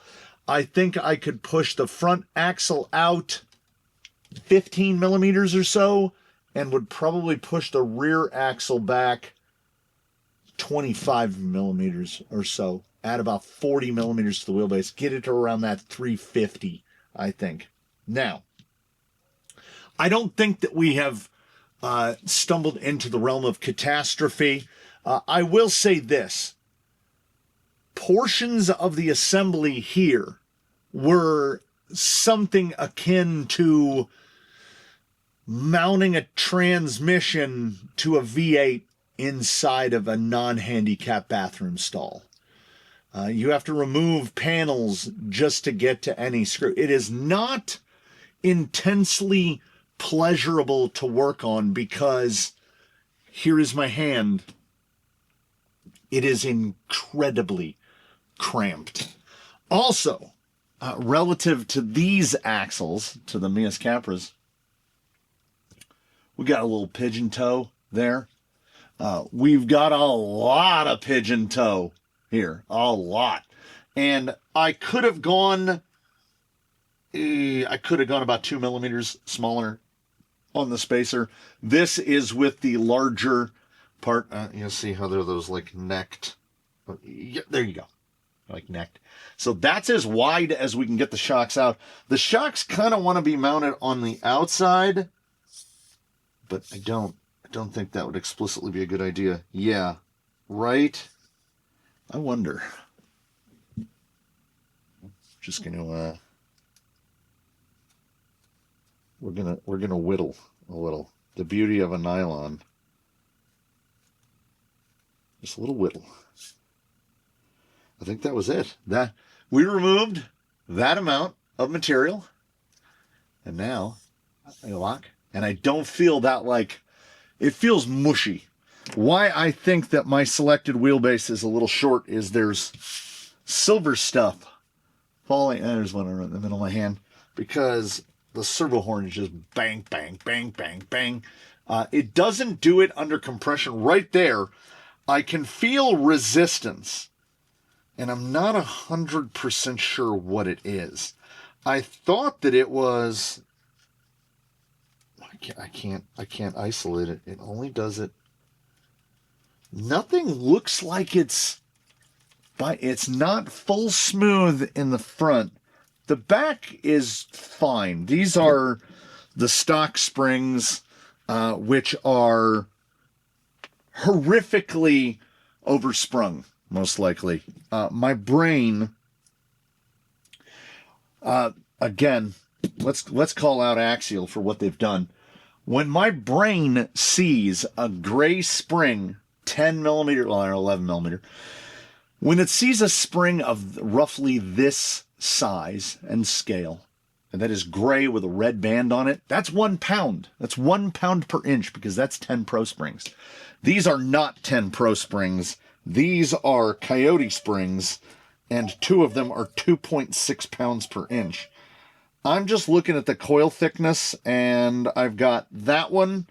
I think I could push the front axle out 15 millimeters or so, and would probably push the rear axle back 25 millimeters or so. Add about 40 millimeters to the wheelbase. Get it to around that 350, I think. Now, I don't think that we have stumbled into the realm of catastrophe. I will say this. Portions of the assembly here were something akin to mounting a transmission to a V8 inside of a non-handicap bathroom stall. You have to remove panels just to get to any screw. It is not intensely pleasurable to work on, because here is my hand. It is incredibly cramped. Also, relative to these axles, to the Mias Capras, we got a little pigeon toe there. We've got a lot of pigeon toe here, a lot. And I could have gone about 2 millimeters smaller on the spacer. This is with the larger part. You'll see how they're those like necked. Yeah, there you go. Like necked. So that's as wide as we can get the shocks out. The shocks kind of want to be mounted on the outside, but I don't think that would explicitly be a good idea. Yeah, right? I wonder. Just gonna we're gonna whittle a little. The beauty of a nylon. Just a little whittle. I think that was it. That we removed that amount of material, and now I lock. And I don't feel that like it feels mushy. Why I think that my selected wheelbase is a little short is there's silver stuff falling. There's one in the middle of my hand because the servo horn is just bang, bang, bang, bang, bang. It doesn't do it under compression. Right there, I can feel resistance, and I'm not 100% sure what it is. I thought that it was. I can't isolate it. It only does it. Nothing looks like it's not full smooth in the front. The back is fine. These are the stock springs, which are horrifically oversprung, most likely. My brain, again, let's call out Axial for what they've done. When my brain sees a gray spring, 10 millimeter, or 11 millimeter, when it sees a spring of roughly this size and scale, and that is gray with a red band on it, that's 1 pound. That's 1 pound per inch because that's 10 Pro Springs. These are not 10 Pro Springs. These are Coyote Springs, and 2 of them are 2.6 pounds per inch. I'm just looking at the coil thickness, and I've got that one,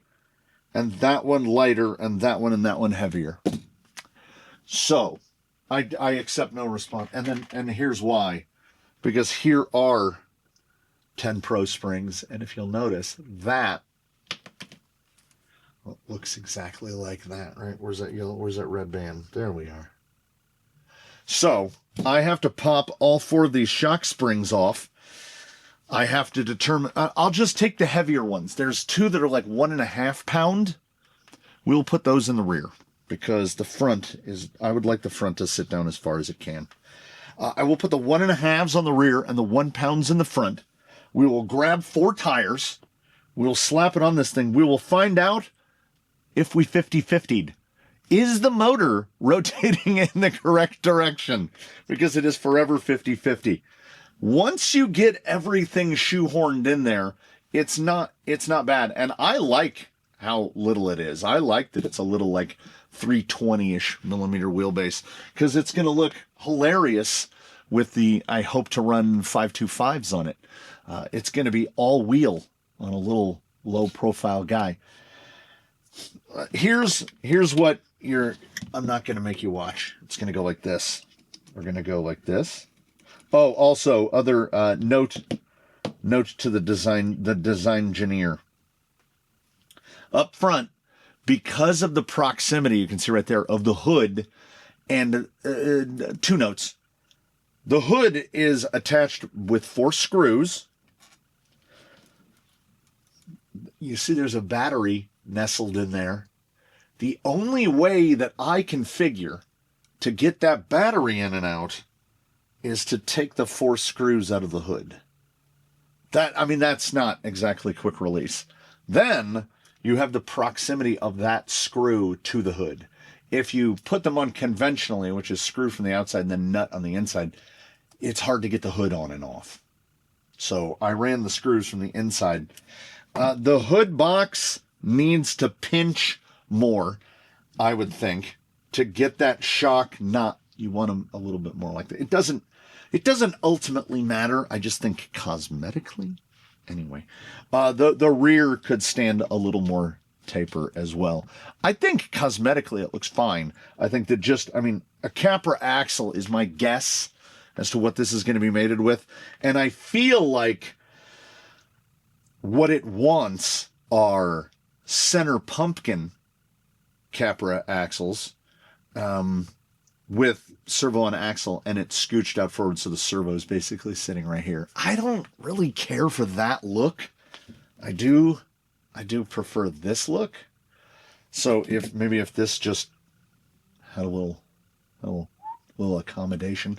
and that one lighter, and that one heavier. So, I accept no response. And here's why. Because here are 10 Pro Springs, and if you'll notice, that looks exactly like that, right? Where's that yellow? Where's that red band? There we are. So, I have to pop all 4 of these shock springs off. I have to determine, I'll just take the heavier ones. There's 2 that are like 1.5 pound. We'll put those in the rear because the front is, I would like the front to sit down as far as it can. I will put the 1.5s on the rear and the 1 pounds in the front. We will grab 4 tires. We'll slap it on this thing. We will find out if we 50-50'd. Is the motor rotating in the correct direction? Because it is forever 50-50. Once you get everything shoehorned in there, it's not bad. And I like how little it is. I like that it's a little like 320-ish millimeter wheelbase because it's going to look hilarious with the, I hope to run 525s on it. It's going to be all wheel on a little low profile guy. Here's what I'm not going to make you watch. It's going to go like this. We're going to go like this. Oh, also, other note to the design engineer. Up front, because of the proximity, you can see right there, of the hood, and 2 notes. The hood is attached with 4 screws. You see there's a battery nestled in there. The only way that I can figure to get that battery in and out is to take the 4 screws out of the hood. That's not exactly quick release. Then you have the proximity of that screw to the hood. If you put them on conventionally, which is screw from the outside and then nut on the inside, it's hard to get the hood on and off. So I ran the screws from the inside. The hood box needs to pinch more, I would think, to get that shock knot. You want them a little bit more like that. It doesn't ultimately matter. I just think cosmetically. Anyway, the rear could stand a little more taper as well. I think cosmetically it looks fine. I think that a Capra axle is my guess as to what this is going to be mated with. And I feel like what it wants are center pumpkin Capra axles with servo on axle, and it's scooched out forward, so the servo is basically sitting right here. I don't really care for that look. I do prefer this look. So if this just had a little accommodation,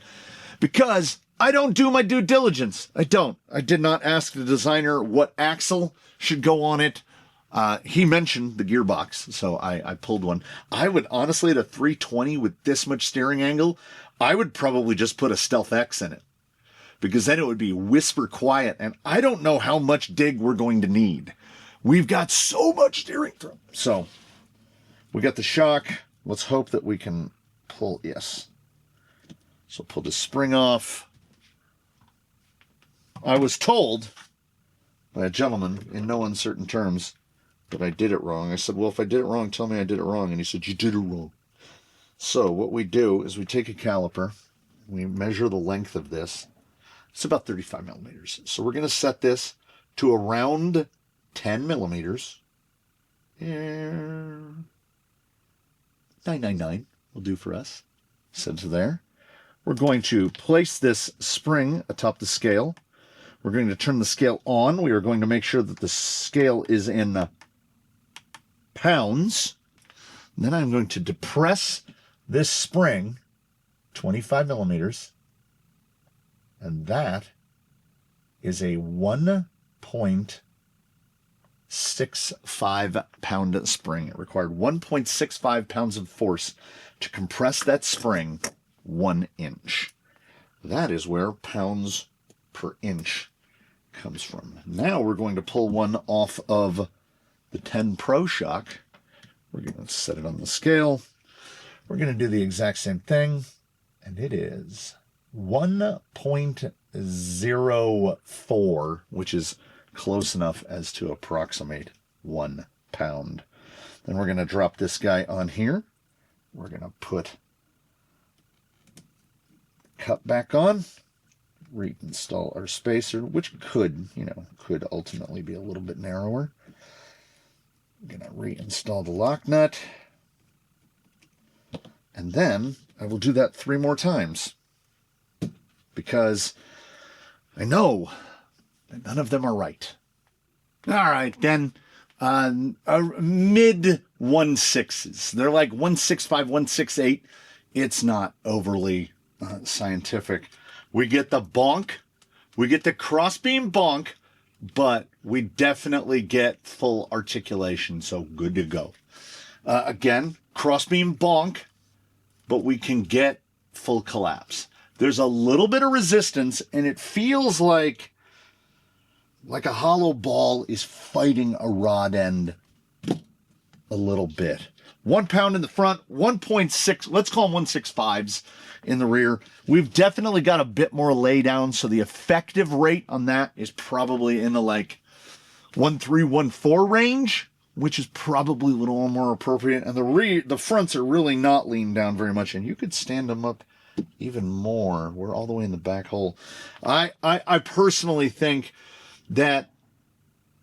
because I don't do my due diligence. I did not ask the designer what axle should go on it. He mentioned the gearbox, so I pulled one. I would honestly, at a 320 with this much steering angle, I would probably just put a Stealth X in it, because then it would be whisper quiet, and I don't know how much dig we're going to need. We've got so much steering through. So we got the shock. Let's hope that we can pull, yes. So pull the spring off. I was told by a gentleman in no uncertain terms that I did it wrong. I said, well, if I did it wrong, tell me I did it wrong. And he said, you did it wrong. So what we do is we take a caliper, we measure the length of this. It's about 35 millimeters. So we're going to set this to around 10 millimeters. 999 will do for us. Set it to there. We're going to place this spring atop the scale. We're going to turn the scale on. We are going to make sure that the scale is in pounds. And then I'm going to depress this spring 25 millimeters. And that is a 1.65 pound spring. It required 1.65 pounds of force to compress that spring 1 inch. That is where pounds per inch comes from. Now we're going to pull one off of the 10 Pro shock. We're going to set it on the scale. We're going to do the exact same thing, and it is 1.04, which is close enough as to approximate 1 pound. Then we're going to drop this guy on here. We're going to put cup back on, reinstall our spacer, which could ultimately be a little bit narrower. I'm going to reinstall the lock nut. And then I will do that 3 more times, because I know that none of them are right. All right, then mid 1.6s. They're like 1.65, 1.68. It's not overly scientific. We get the bonk, we get the crossbeam bonk, but we definitely get full articulation, so good to go. Again, crossbeam bonk, but we can get full collapse. There's a little bit of resistance, and it feels like a hollow ball is fighting a rod end a little bit. 1 pound in the front, 1.6, let's call them 1.65s in the rear. We've definitely got a bit more lay down, so the effective rate on that is probably in the 1.3, 1.4 range, which is probably a little more appropriate. And the fronts are really not leaned down very much, and you could stand them up even more. We're all the way in the back hole. I personally think that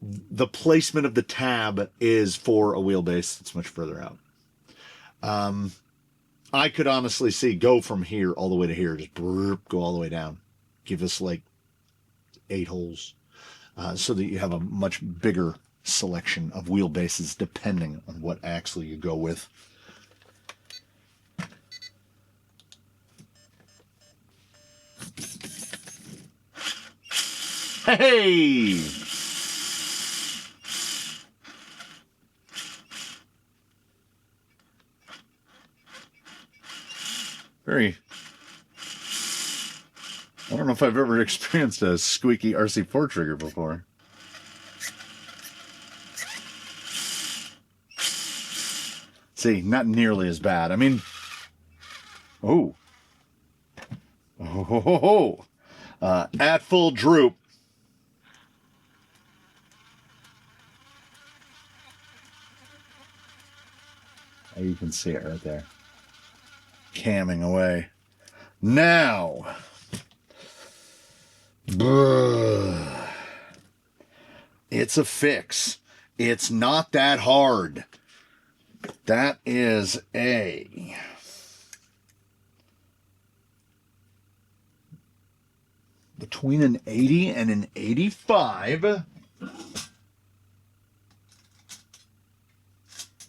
the placement of the tab is for a wheelbase that's much further out. I could honestly see go from here all the way to here, just go all the way down, give us 8 holes, so that you have a much bigger selection of wheelbases depending on what axle you go with. Hey! I don't know if I've ever experienced a squeaky RC4 trigger before. See, not nearly as bad. I mean, oh, At full droop. You can see it right there. Camming away. Now. It's a fix. It's not that hard. That is a between an 80 and an 85.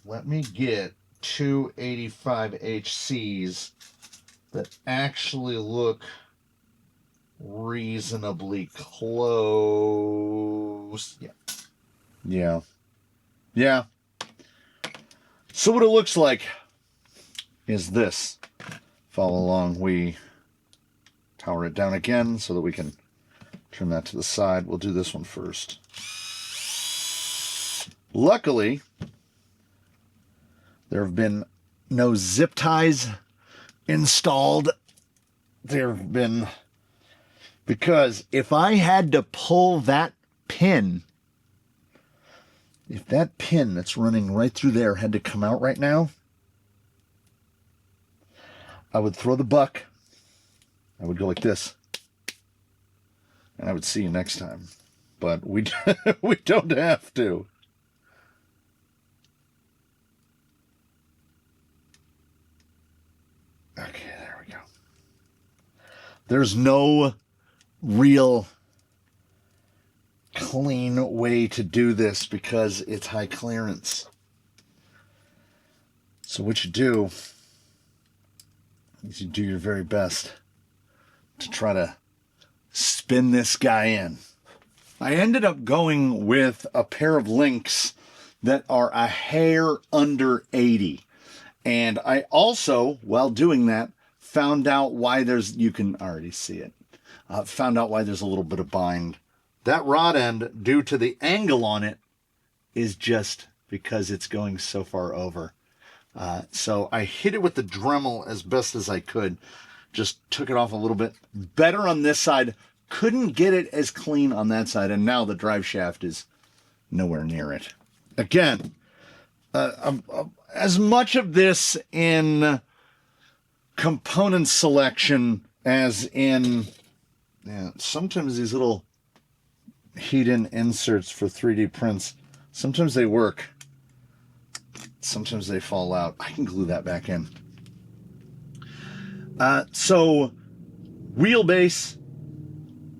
Let me get 285 HCs that actually look reasonably close. Yeah. So what it looks like is this. Follow along. We power it down again so that we can turn that to the side. We'll do this one first. Luckily, there have been no zip ties installed. There have been, because if I had to pull that pin, if that pin that's running right through there had to come out right now, I would throw the buck. I would go like this. And I would see you next time. But we don't have to. Okay, there we go. There's no real clean way to do this because it's high clearance. So what you do is you do your very best to try to spin this guy in. I ended up going with a pair of links that are a hair under 80. And I also, while doing that, found out why you can already see it, found out why there's a little bit of bind. That rod end, due to the angle on it, is just because it's going so far over. So I hit it with the Dremel as best as I could. Just took it off a little bit. Better on this side. Couldn't get it as clean on that side. And now the drive shaft is nowhere near it. Again, as much of this in component selection as in, sometimes these little heat-in inserts for 3D prints, sometimes they work. Sometimes they fall out. I can glue that back in. So wheelbase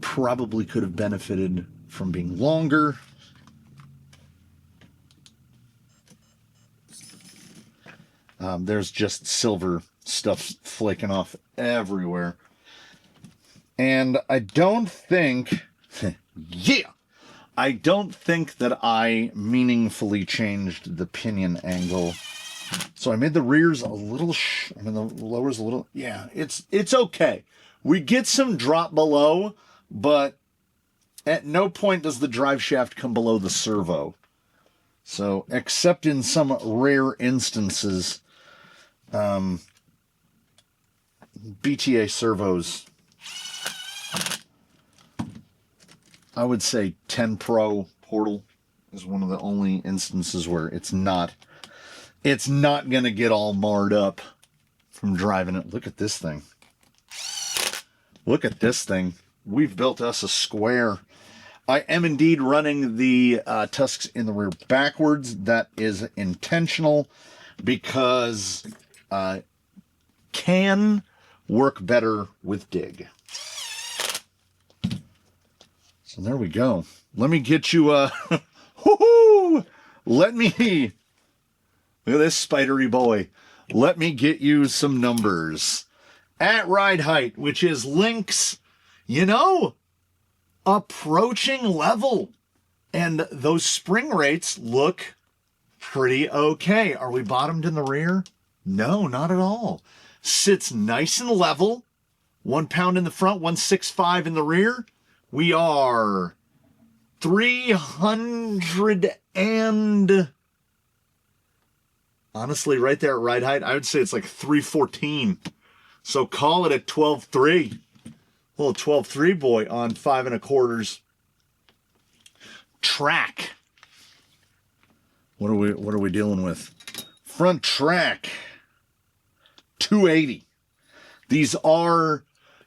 probably could have benefited from being longer. There's just silver stuff flaking off everywhere. And I don't think, I don't think that I meaningfully changed the pinion angle. So I made the rears a little, the lowers a little, it's okay. We get some drop below, but at no point does the drive shaft come below the servo. So, except in some rare instances, BTA servos, I would say 10 Pro Portal is one of the only instances where it's not going to get all marred up from driving it. Look at this thing. Look at this thing. We've built us a square. I am indeed running the tusks in the rear backwards. That is intentional because can work better with dig. So there we go. Let me get you let me, look at this spidery boy. Let me get you some numbers. At ride height, which is links, approaching level. And those spring rates look pretty okay. Are we bottomed in the rear? No, not at all. Sits nice and level. 1 pound in the front, 165 in the rear. We are 300 and... honestly, right there at ride height, I would say it's like 314. So call it a 12.3. Little 12.3 boy on 5 1/4. Track. What are we dealing with? Front track. 280. These are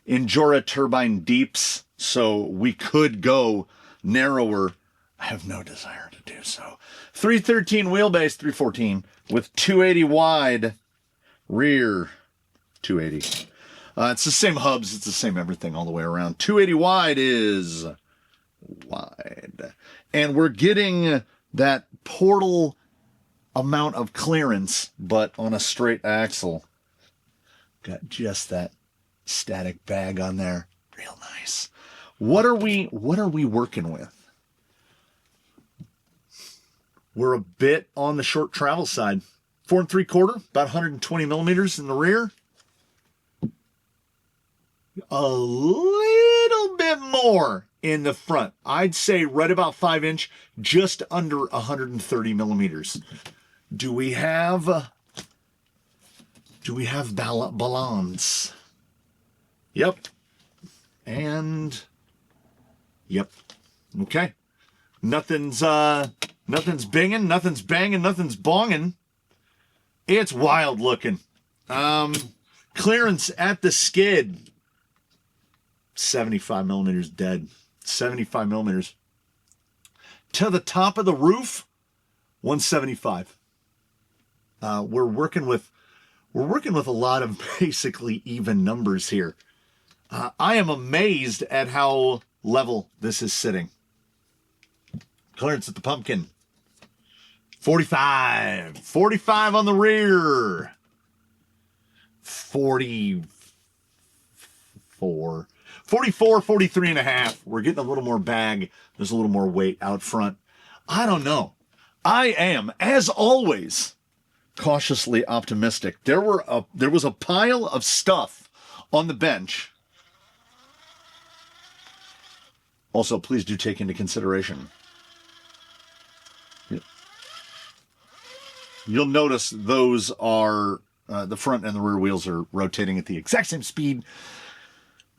Injora turbine deeps, so we could go narrower. I have no desire to do so. 313 wheelbase, 314 with 280 wide rear. 280. It's the same hubs. It's the same everything all the way around. 280 wide is wide. And we're getting that portal amount of clearance, but on a straight axle. Got just that static bag on there. Real nice. What are we working with? We're a bit on the short travel side. 4 3/4, about 120 millimeters in the rear. A little bit more in the front. I'd say right about 5 inch, just under 130 millimeters. Do we have balance? Yep. And yep. Okay. Nothing's binging, nothing's banging, nothing's bonging. It's wild looking. Clearance at the skid. 75 millimeters dead. 75 millimeters. To the top of the roof, 175. We're working with a lot of basically even numbers here. I am amazed at how level this is sitting. Clearance at the pumpkin. 45. 45 on the rear. 44. 44, 43 and a half. We're getting a little more bag. There's a little more weight out front. I don't know. I am, as always, cautiously optimistic. There was a pile of stuff on the bench. Also, please do take into consideration. You'll notice those are, the front and the rear wheels are rotating at the exact same speed.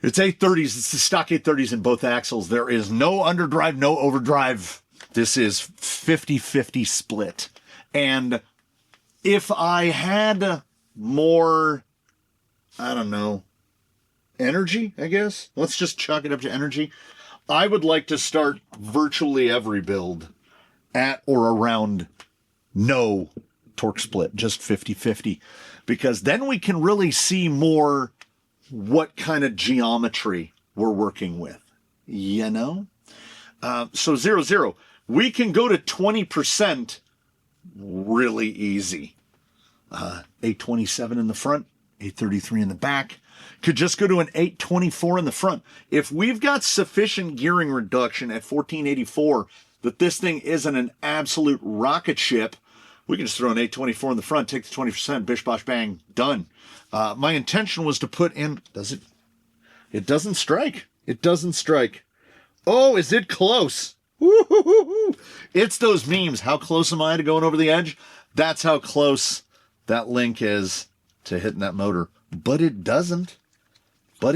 It's 830s. It's the stock 830s in both axles. There is no underdrive, no overdrive. This is 50-50 split. And if I had more, I don't know, energy, I guess. Let's just chalk it up to energy. I would like to start virtually every build at or around no torque split, just 50-50. Because then we can really see more what kind of geometry we're working with, you know? So 0-0, we can go to 20% really easy. 827 in the front, 833 in the back. Could just go to an 824 in the front. If we've got sufficient gearing reduction at 1484 that this thing isn't an absolute rocket ship, we can just throw an 824 in the front, take the 20%, bish, bosh, bang, done. My intention was to put in, it doesn't strike. It doesn't strike. Oh, is it close? Woo-hoo-hoo-hoo. It's those memes. How close am I to going over the edge? That's how close that link is to hitting that motor. But it doesn't. I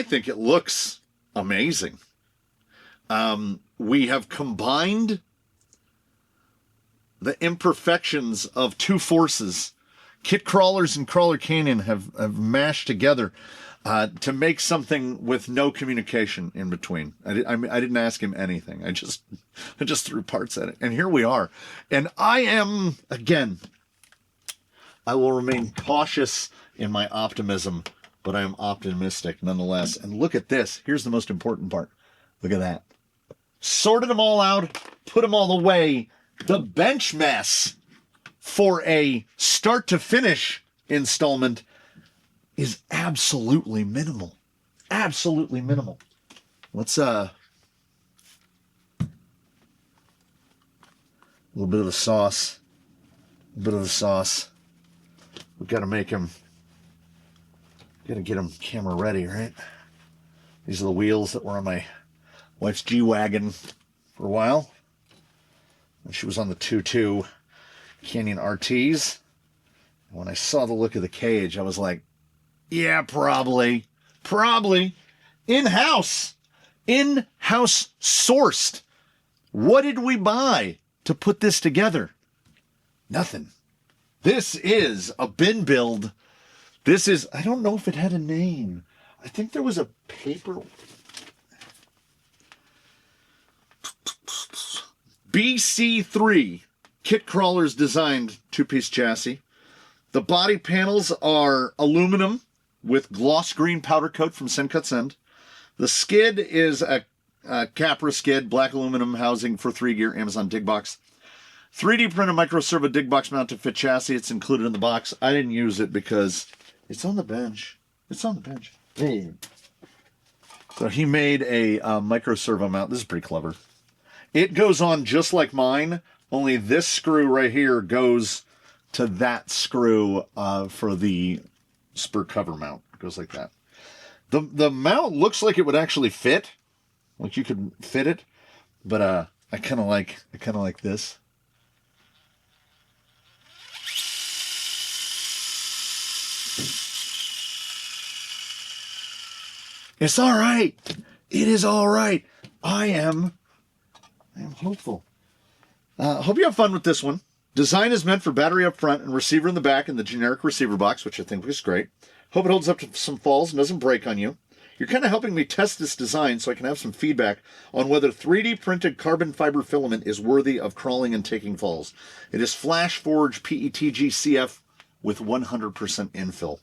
think it looks amazing. We have combined the imperfections of two forces. Kit Crawlers and Crawler Canyon have mashed together to make something with no communication in between. I didn't ask him anything. I just threw parts at it. And here we are. And I am, again, I will remain cautious in my optimism, but I am optimistic nonetheless. And look at this. Here's the most important part. Look at that. Sorted them all out, put them all away. The bench mess for a start to finish installment is absolutely minimal. Absolutely minimal. Let's a little bit of the sauce. A bit of the sauce. We've got to make him, got to get him camera ready, right? These are the wheels that were on my wife's G-Wagon for a while. And she was on the 2.2 Canyon RTs. When I saw the look of the cage, I was like, yeah, probably. In-house sourced. What did we buy to put this together? Nothing. This is a bin build. This is, I don't know if it had a name. I think there was a paper. BC3 Kit Crawlers designed two-piece chassis. The body panels are aluminum with gloss green powder coat from Sencut Send. The skid is a Capra skid, black aluminum housing for 3-gear, Amazon Digbox. 3D printed microservo Digbox mount to fit chassis. It's included in the box. I didn't use it because it's on the bench. So he made a microservo mount. This is pretty clever. It goes on just like mine, only this screw right here goes to that screw for the spur cover mount. It goes like that. The mount looks like it would actually fit. Like you could fit it, but I kind of like this. It's all right. It is all right. I am hopeful. Hope you have fun with this one. Design is meant for battery up front and receiver in the back in the generic receiver box, which I think looks great. Hope it holds up to some falls and doesn't break on you. You're kind of helping me test this design so I can have some feedback on whether 3D printed carbon fiber filament is worthy of crawling and taking falls. It is flash forged PETG CF with 100% infill.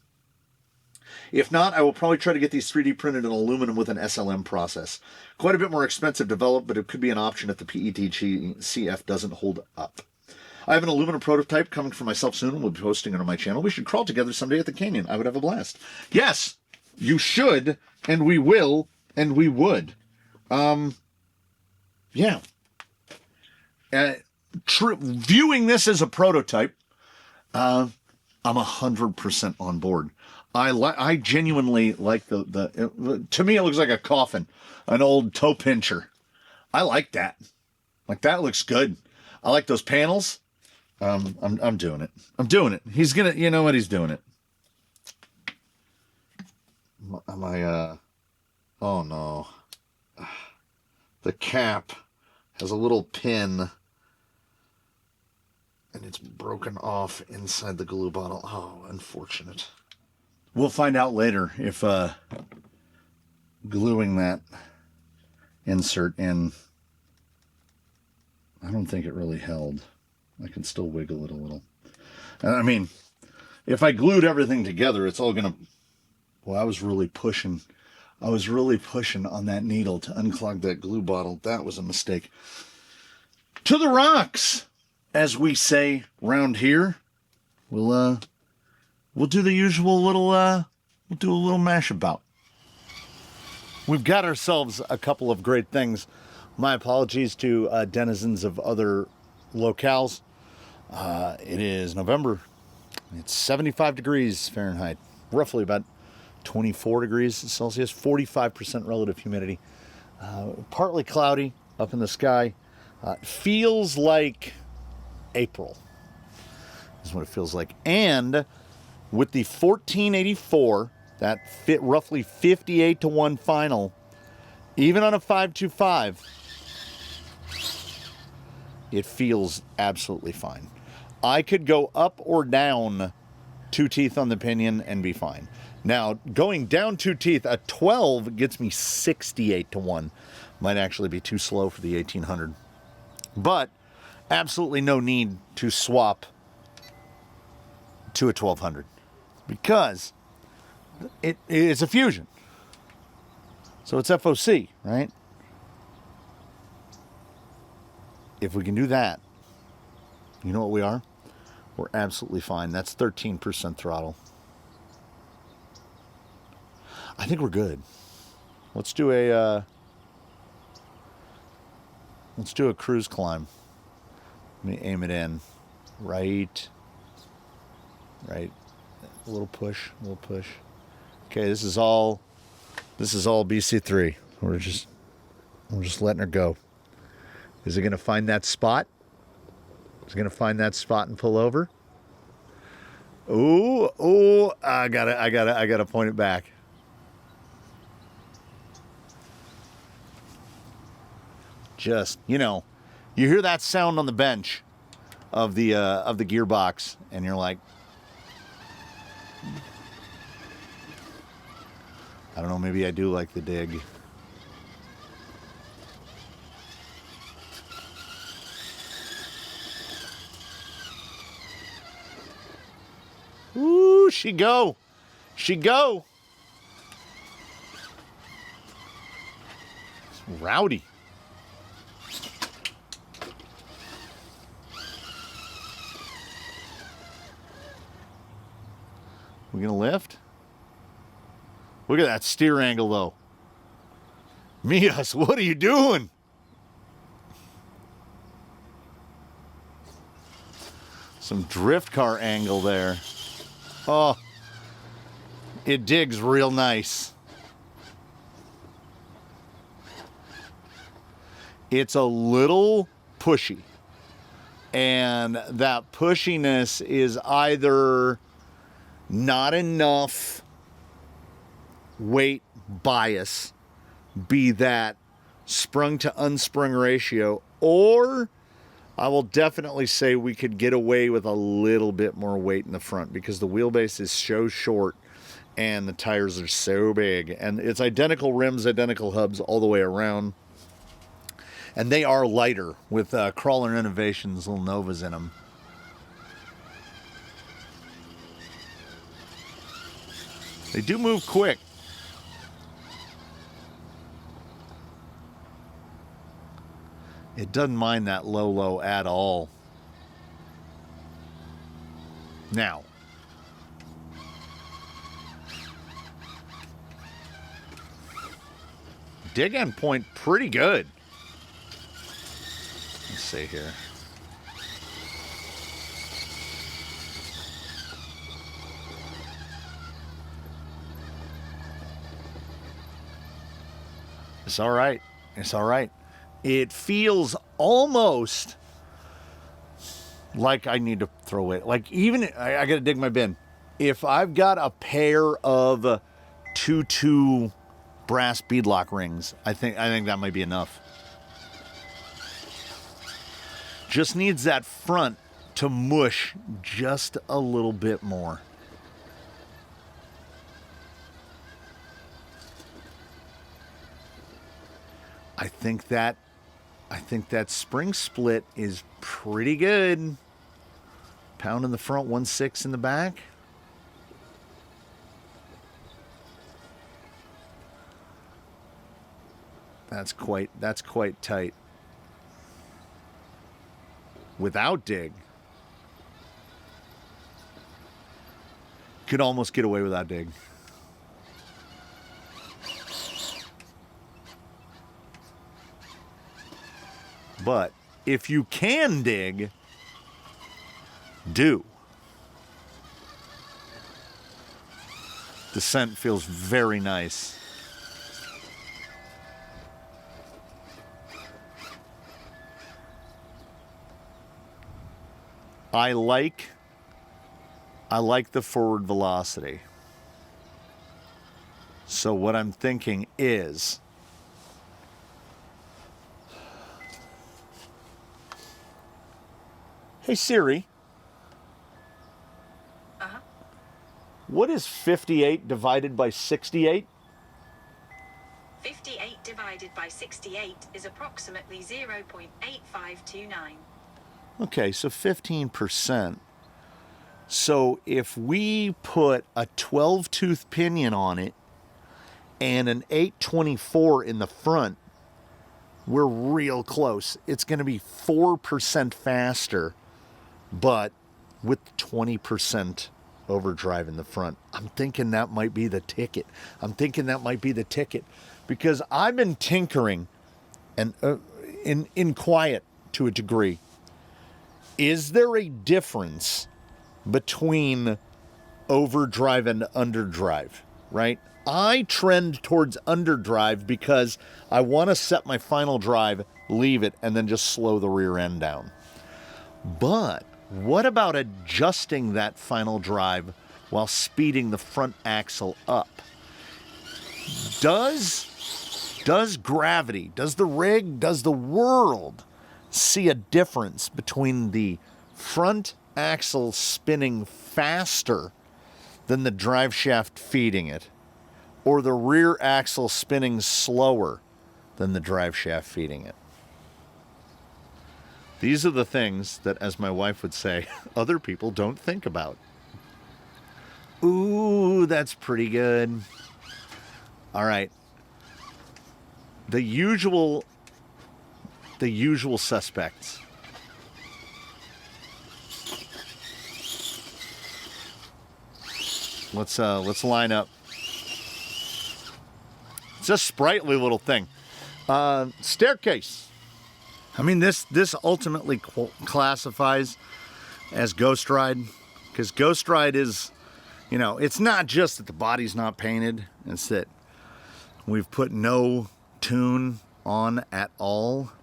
If not, I will probably try to get these 3D printed in aluminum with an SLM process. Quite a bit more expensive to develop, but it could be an option if the PETG CF doesn't hold up. I have an aluminum prototype coming for myself soon and we'll be posting it on my channel. We should crawl together someday at the canyon. I would have a blast. Yes, you should, and we will, and we would. Yeah. Viewing this as a prototype, I'm 100% on board. I genuinely like the to me it looks like a coffin, an old toe pincher. I like that. Like that looks good. I like those panels. I'm doing it. I'm doing it. He's gonna, you know what, he's doing it. Am I oh no. The cap has a little pin and it's broken off inside the glue bottle. Oh, unfortunate. We'll find out later if gluing that insert in, I don't think it really held. I can still wiggle it a little. I mean, if I glued everything together, it's all going to... Well, I was really pushing on that needle to unclog that glue bottle. That was a mistake. To the rocks, as we say round here. We'll do the usual little, we'll do a little mash about. We've got ourselves a couple of great things. My apologies to denizens of other locales. It is November. It's 75 degrees Fahrenheit, roughly about 24 degrees Celsius, 45% relative humidity. Partly cloudy up in the sky. Feels like April is what it feels like. And with the 1484, that fit roughly 58-1 final, even on a 525, it feels absolutely fine. I could go up or down 2 teeth on the pinion and be fine. Now, going down 2 teeth, a 12 gets me 68-1. Might actually be too slow for the 1800. But absolutely no need to swap to a 1200. Because it's a fusion. So it's FOC, right? If we can do that, you know what we are? We're absolutely fine. That's 13% throttle. I think we're good. Let's do a cruise climb. Let me aim it in. Right. A little push. Okay, this is all BC3. We're just letting her go. Is it going to find that spot? Is it going to find that spot and pull over? Ooh, I gotta point it back. Just, you hear that sound on the bench of the gearbox, and you're like, I don't know, maybe I do like the dig. Ooh, she go. She go. It's rowdy. We gonna lift? Look at that steer angle, though. Mias, what are you doing? Some drift car angle there. Oh, it digs real nice. It's a little pushy. And that pushiness is either not enough weight bias, be that sprung to unsprung ratio, or I will definitely say we could get away with a little bit more weight in the front because the wheelbase is so short and the tires are so big. And it's identical rims, identical hubs all the way around. And they are lighter with Crawler Innovations little Novas in them. They do move quick. It doesn't mind that low at all. Now, dig end point pretty good. Let's see here. It's all right. It's all right. It feels almost like I need to throw it. Like even, I got to dig my bin. If I've got a pair of 2-2 brass beadlock rings, I think that might be enough. Just needs that front to mush just a little bit more. I think that spring split is pretty good. Pound in the front, 1.6 in the back. That's quite tight. Without dig. Could almost get away without dig. But if you can dig, do. Descent feels very nice. I like the forward velocity. So what I'm thinking is, hey Siri. Uh-huh. What is 58 divided by 68? 58 divided by 68 is approximately 0.8529. Okay, so 15%. So if we put a 12-tooth pinion on it and an 824 in the front, we're real close. It's going to be 4% faster, but with 20% overdrive in the front. I'm thinking that might be the ticket. Because I've been tinkering and in quiet to a degree. Is there a difference between overdrive and underdrive, right? I trend towards underdrive because I want to set my final drive, leave it, and then just slow the rear end down. But What about adjusting that final drive while speeding the front axle up? Does gravity, does the rig, does the world see a difference between the front axle spinning faster than the drive shaft feeding it, or the rear axle spinning slower than the drive shaft feeding it? These are the things that, as my wife would say, other people don't think about. Ooh, that's pretty good. All right. The usual suspects. Let's line up. It's a sprightly little thing. Staircase. I mean, this ultimately classifies as Ghost Ride, because Ghost Ride is, you know, it's not just that the body's not painted, it's that we've put no tune on at all.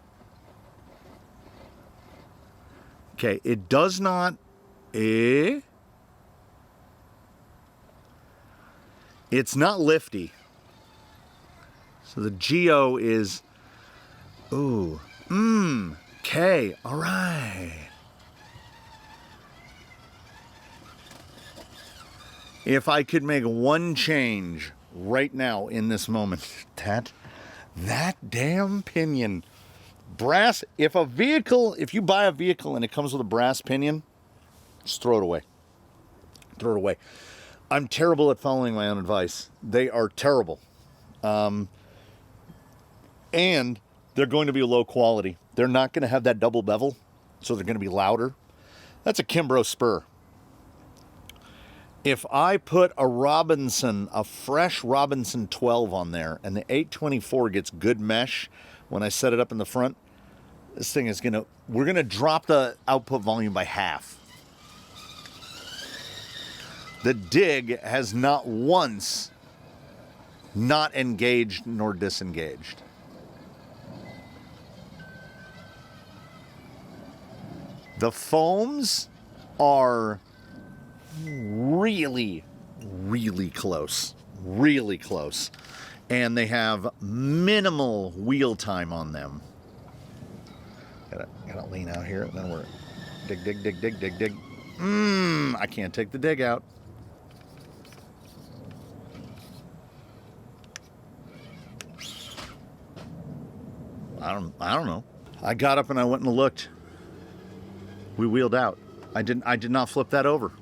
Okay, it does not, it's not lifty. So the Geo is, ooh, okay, all right. If I could make one change right now in this moment, that damn pinion. Brass, if you buy a vehicle and it comes with a brass pinion, just throw it away. Throw it away. I'm terrible at following my own advice. They are terrible. And they're going to be low quality. They're not going to have that double bevel, so they're going to be louder. That's a Kimbrough spur. If I put a fresh Robinson 12 on there, and the 824 gets good mesh when I set it up in the front, this thing is we're going to drop the output volume by half. The dig has not once not engaged nor disengaged. The foams are really, really close. Really close. And they have minimal wheel time on them. Gotta lean out here, and then we're dig. I can't take the dig out. I don't know. I got up and I went and looked. We wheeled out. I did not flip that over.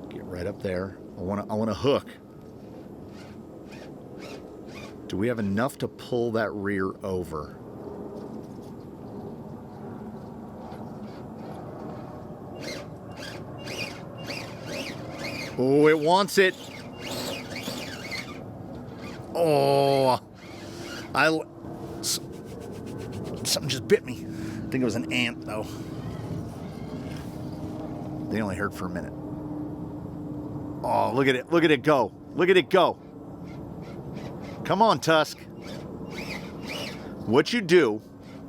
Get right up there. I want to hook. Do we have enough to pull that rear over? Oh, it wants it. Oh, something just bit me. I think it was an ant, though. They only heard for a minute. Oh, look at it. Look at it go. Look at it go. Come on, Tusk. What you do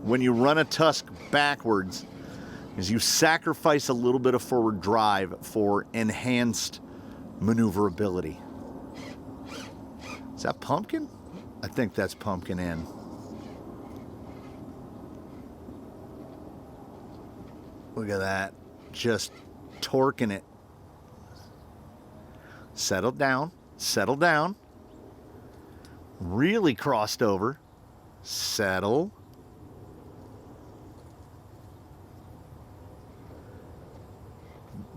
when you run a Tusk backwards is you sacrifice a little bit of forward drive for enhanced maneuverability. Is that pumpkin? I think that's pumpkin in. Look at that. Just torquing it. Settle down. Settle down. Really crossed over. Settle.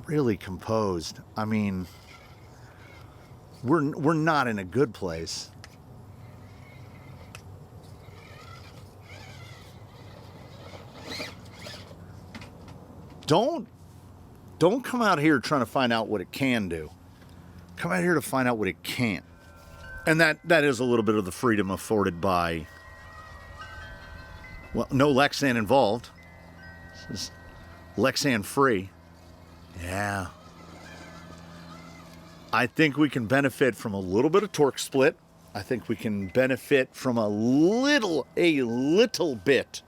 Really composed. I mean, we're not in a good place. Don't come out here trying to find out what it can do. Come out here to find out what it can't. And that is a little bit of the freedom afforded by, well, no Lexan involved. This is Lexan free. Yeah. I think we can benefit from a little bit of torque split. I think we can benefit from a little bit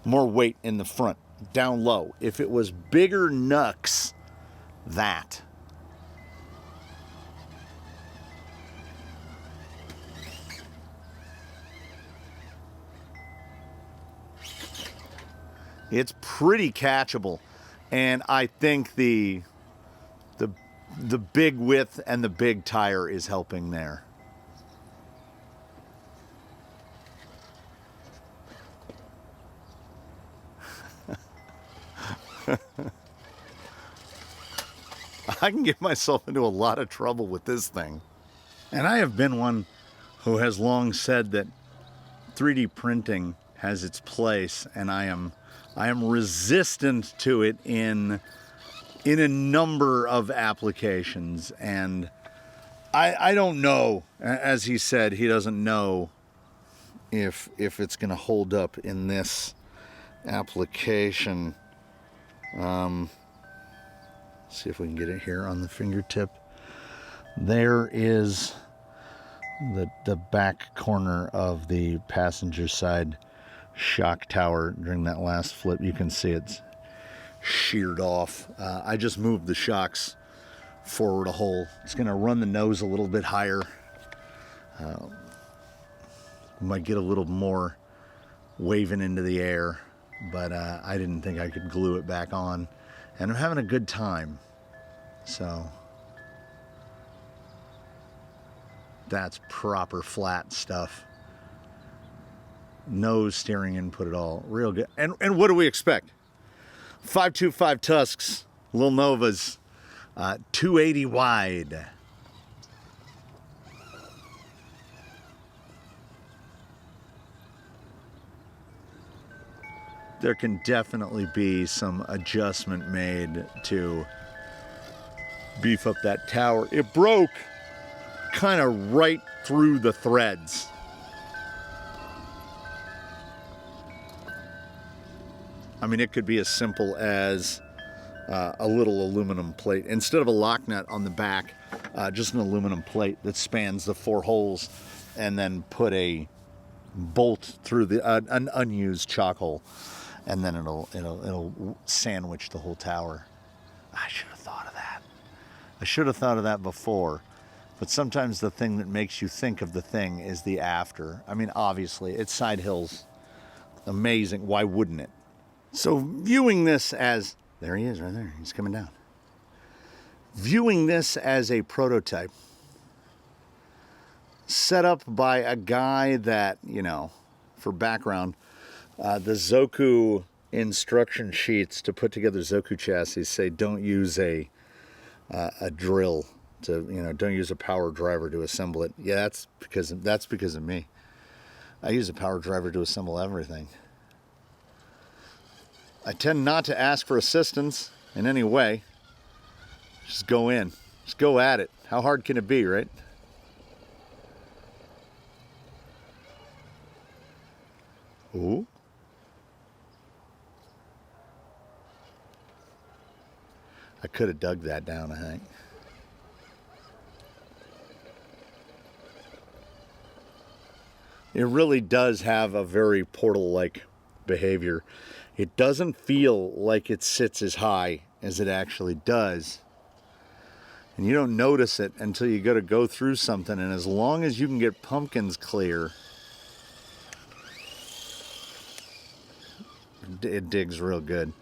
more weight in the front, down low. If it was bigger knucks, that. It's pretty catchable, and I think the big width and the big tire is helping there. I can get myself into a lot of trouble with this thing. And I have been one who has long said that 3D printing has its place, and I am resistant to it in a number of applications. And I don't know, as he said, he doesn't know if it's going to hold up in this application. See if we can get it here on the fingertip. There is the back corner of the passenger side shock tower. During that last flip, you can see it's sheared off. I just moved the shocks forward a hole. It's going to run the nose a little bit higher. Might get a little more waving into the air, but I didn't think I could glue it back on, and I'm having a good time. So that's proper flat stuff. No steering input at all. Real good. And what do we expect? 525 Tusks, Lil Novas, 280 wide. There can definitely be some adjustment made to beef up that tower. It broke kind of right through the threads. I mean, it could be as simple as a little aluminum plate. Instead of a lock nut on the back, just an aluminum plate that spans the 4 holes, and then put a bolt through an unused chock hole, and then it'll sandwich the whole tower. I should have thought of that. I should have thought of that before. But sometimes the thing that makes you think of the thing is the after. I mean, obviously, it's side hills. Amazing. Why wouldn't it? So viewing this as... There he is right there. He's coming down. Viewing this as a prototype set up by a guy that, you know, for background, the Zoku instruction sheets to put together Zoku chassis say don't use a drill to, you know, don't use a power driver to assemble it. Yeah, that's because of me. I use a power driver to assemble everything. I tend not to ask for assistance in any way. Just go in. Just go at it. How hard can it be, right? Ooh. I could have dug that down, I think. It really does have a very Portal-like behavior. It doesn't feel like it sits as high as it actually does. And you don't notice it until you got to go through something. And as long as you can get pumpkins clear, it digs real good.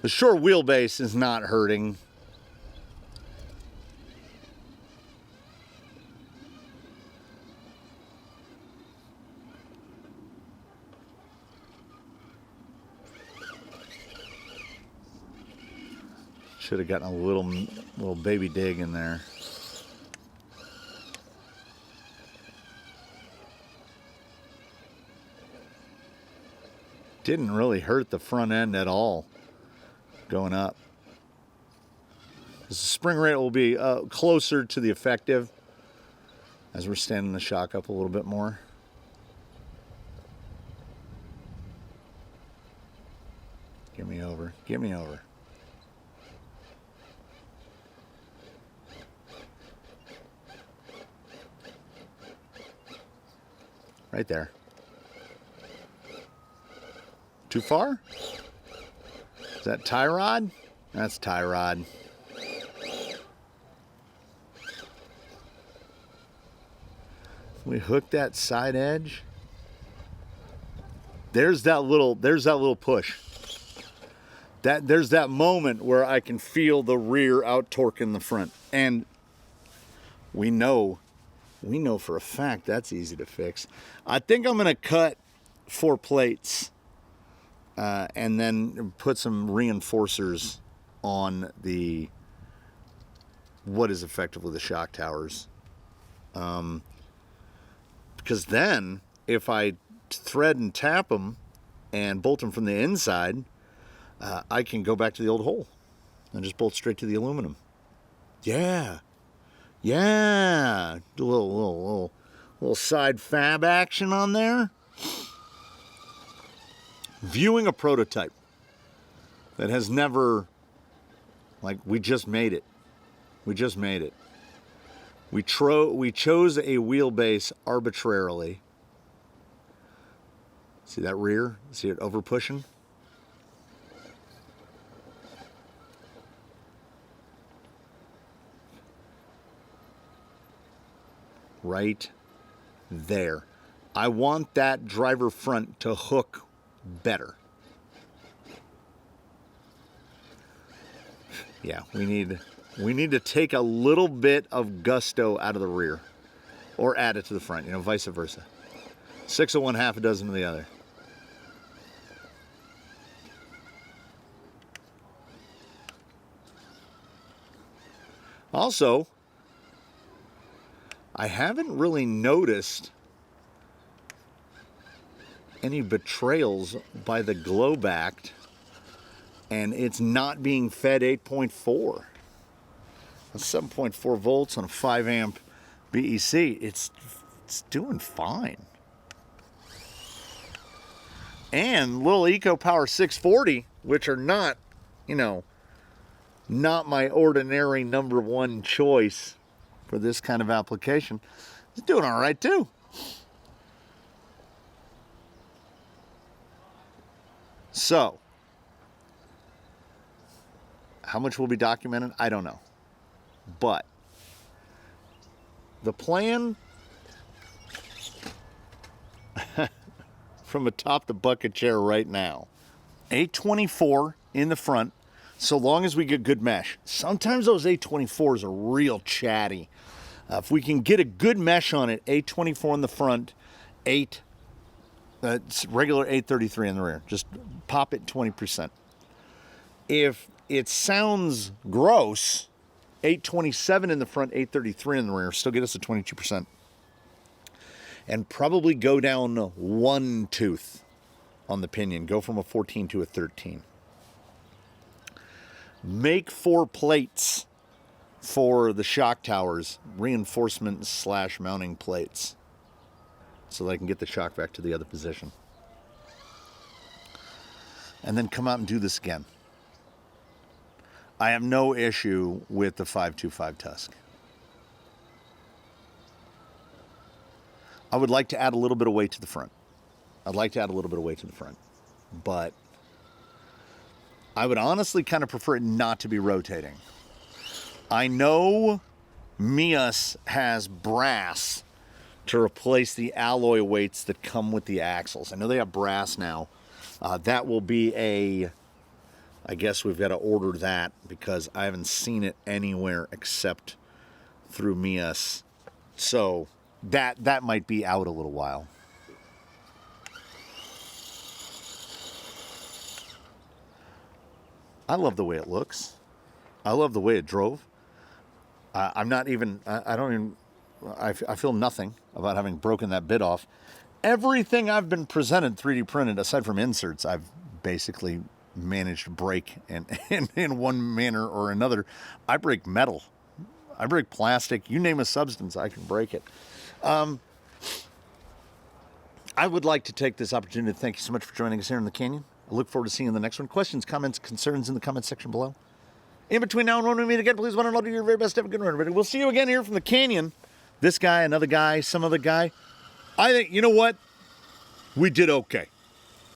The short wheelbase is not hurting. Should have gotten a little baby dig in there. Didn't really hurt the front end at all going up. The spring rate will be closer to the effective as we're standing the shock up a little bit more. Give me over. Give me over. Right there. Too far? Is that tie rod? That's tie rod. We hook that side edge. There's that little push. There's that moment where I can feel the rear out torquing the front. And we know for a fact that's easy to fix. I think I'm gonna cut 4 plates and then put some reinforcers on what is effectively the shock towers. Because then if I thread and tap them and bolt them from the inside, I can go back to the old hole and just bolt straight to the aluminum. Yeah. Do a little side fab action on there. Viewing a prototype that has never, we just made it. We chose a wheelbase arbitrarily. See that rear? See it over pushing? Right there. I want that driver front to hook better. Yeah, we need to take a little bit of gusto out of the rear or add it to the front, vice versa. 6 of one, half a dozen of the other. Also, I haven't really noticed any betrayals by the glow-backed, and it's not being fed 8.4. 7.4 volts on a 5 amp BEC. It's doing fine. And little EcoPower 640, which are not, not my ordinary number one choice for this kind of application, is doing all right too. So, how much will be documented? I don't know. But the plan from atop the bucket chair right now, 824 in the front, so long as we get good mesh. Sometimes those 824s are real chatty. If we can get a good mesh on it, 824 in the front, regular 833 in the rear. Just pop it 20%. If it sounds gross, 827 in the front, 833 in the rear, still get us to 22%. And probably go down 1 tooth on the pinion. Go from a 14 to a 13. Make 4 plates for the shock towers, reinforcement / mounting plates, so that I can get the shock back to the other position. And then come out and do this again. I have no issue with the 525 tusk. I would like to add a little bit of weight to the front. But I would honestly kind of prefer it not to be rotating. I know Mias has brass to replace the alloy weights that come with the axles. I know they have brass now. That will be I guess we've got to order that because I haven't seen it anywhere except through Mias. So that might be out a little while. I love the way it looks. I love the way it drove. I feel nothing about having broken that bit off. Everything I've been presented 3D printed, aside from inserts, I've basically managed to break in one manner or another. I break metal. I break plastic. You name a substance, I can break it. I would like to take this opportunity to thank you so much for joining us here in the Canyon. I look forward to seeing you in the next one. Questions, comments, concerns in the comments section below. In between now and when we meet again, please, one and all, do your very best to have a good one, everybody. We'll see you again here from the Canyon. This guy, another guy, some other guy. I think, you know what? We did okay.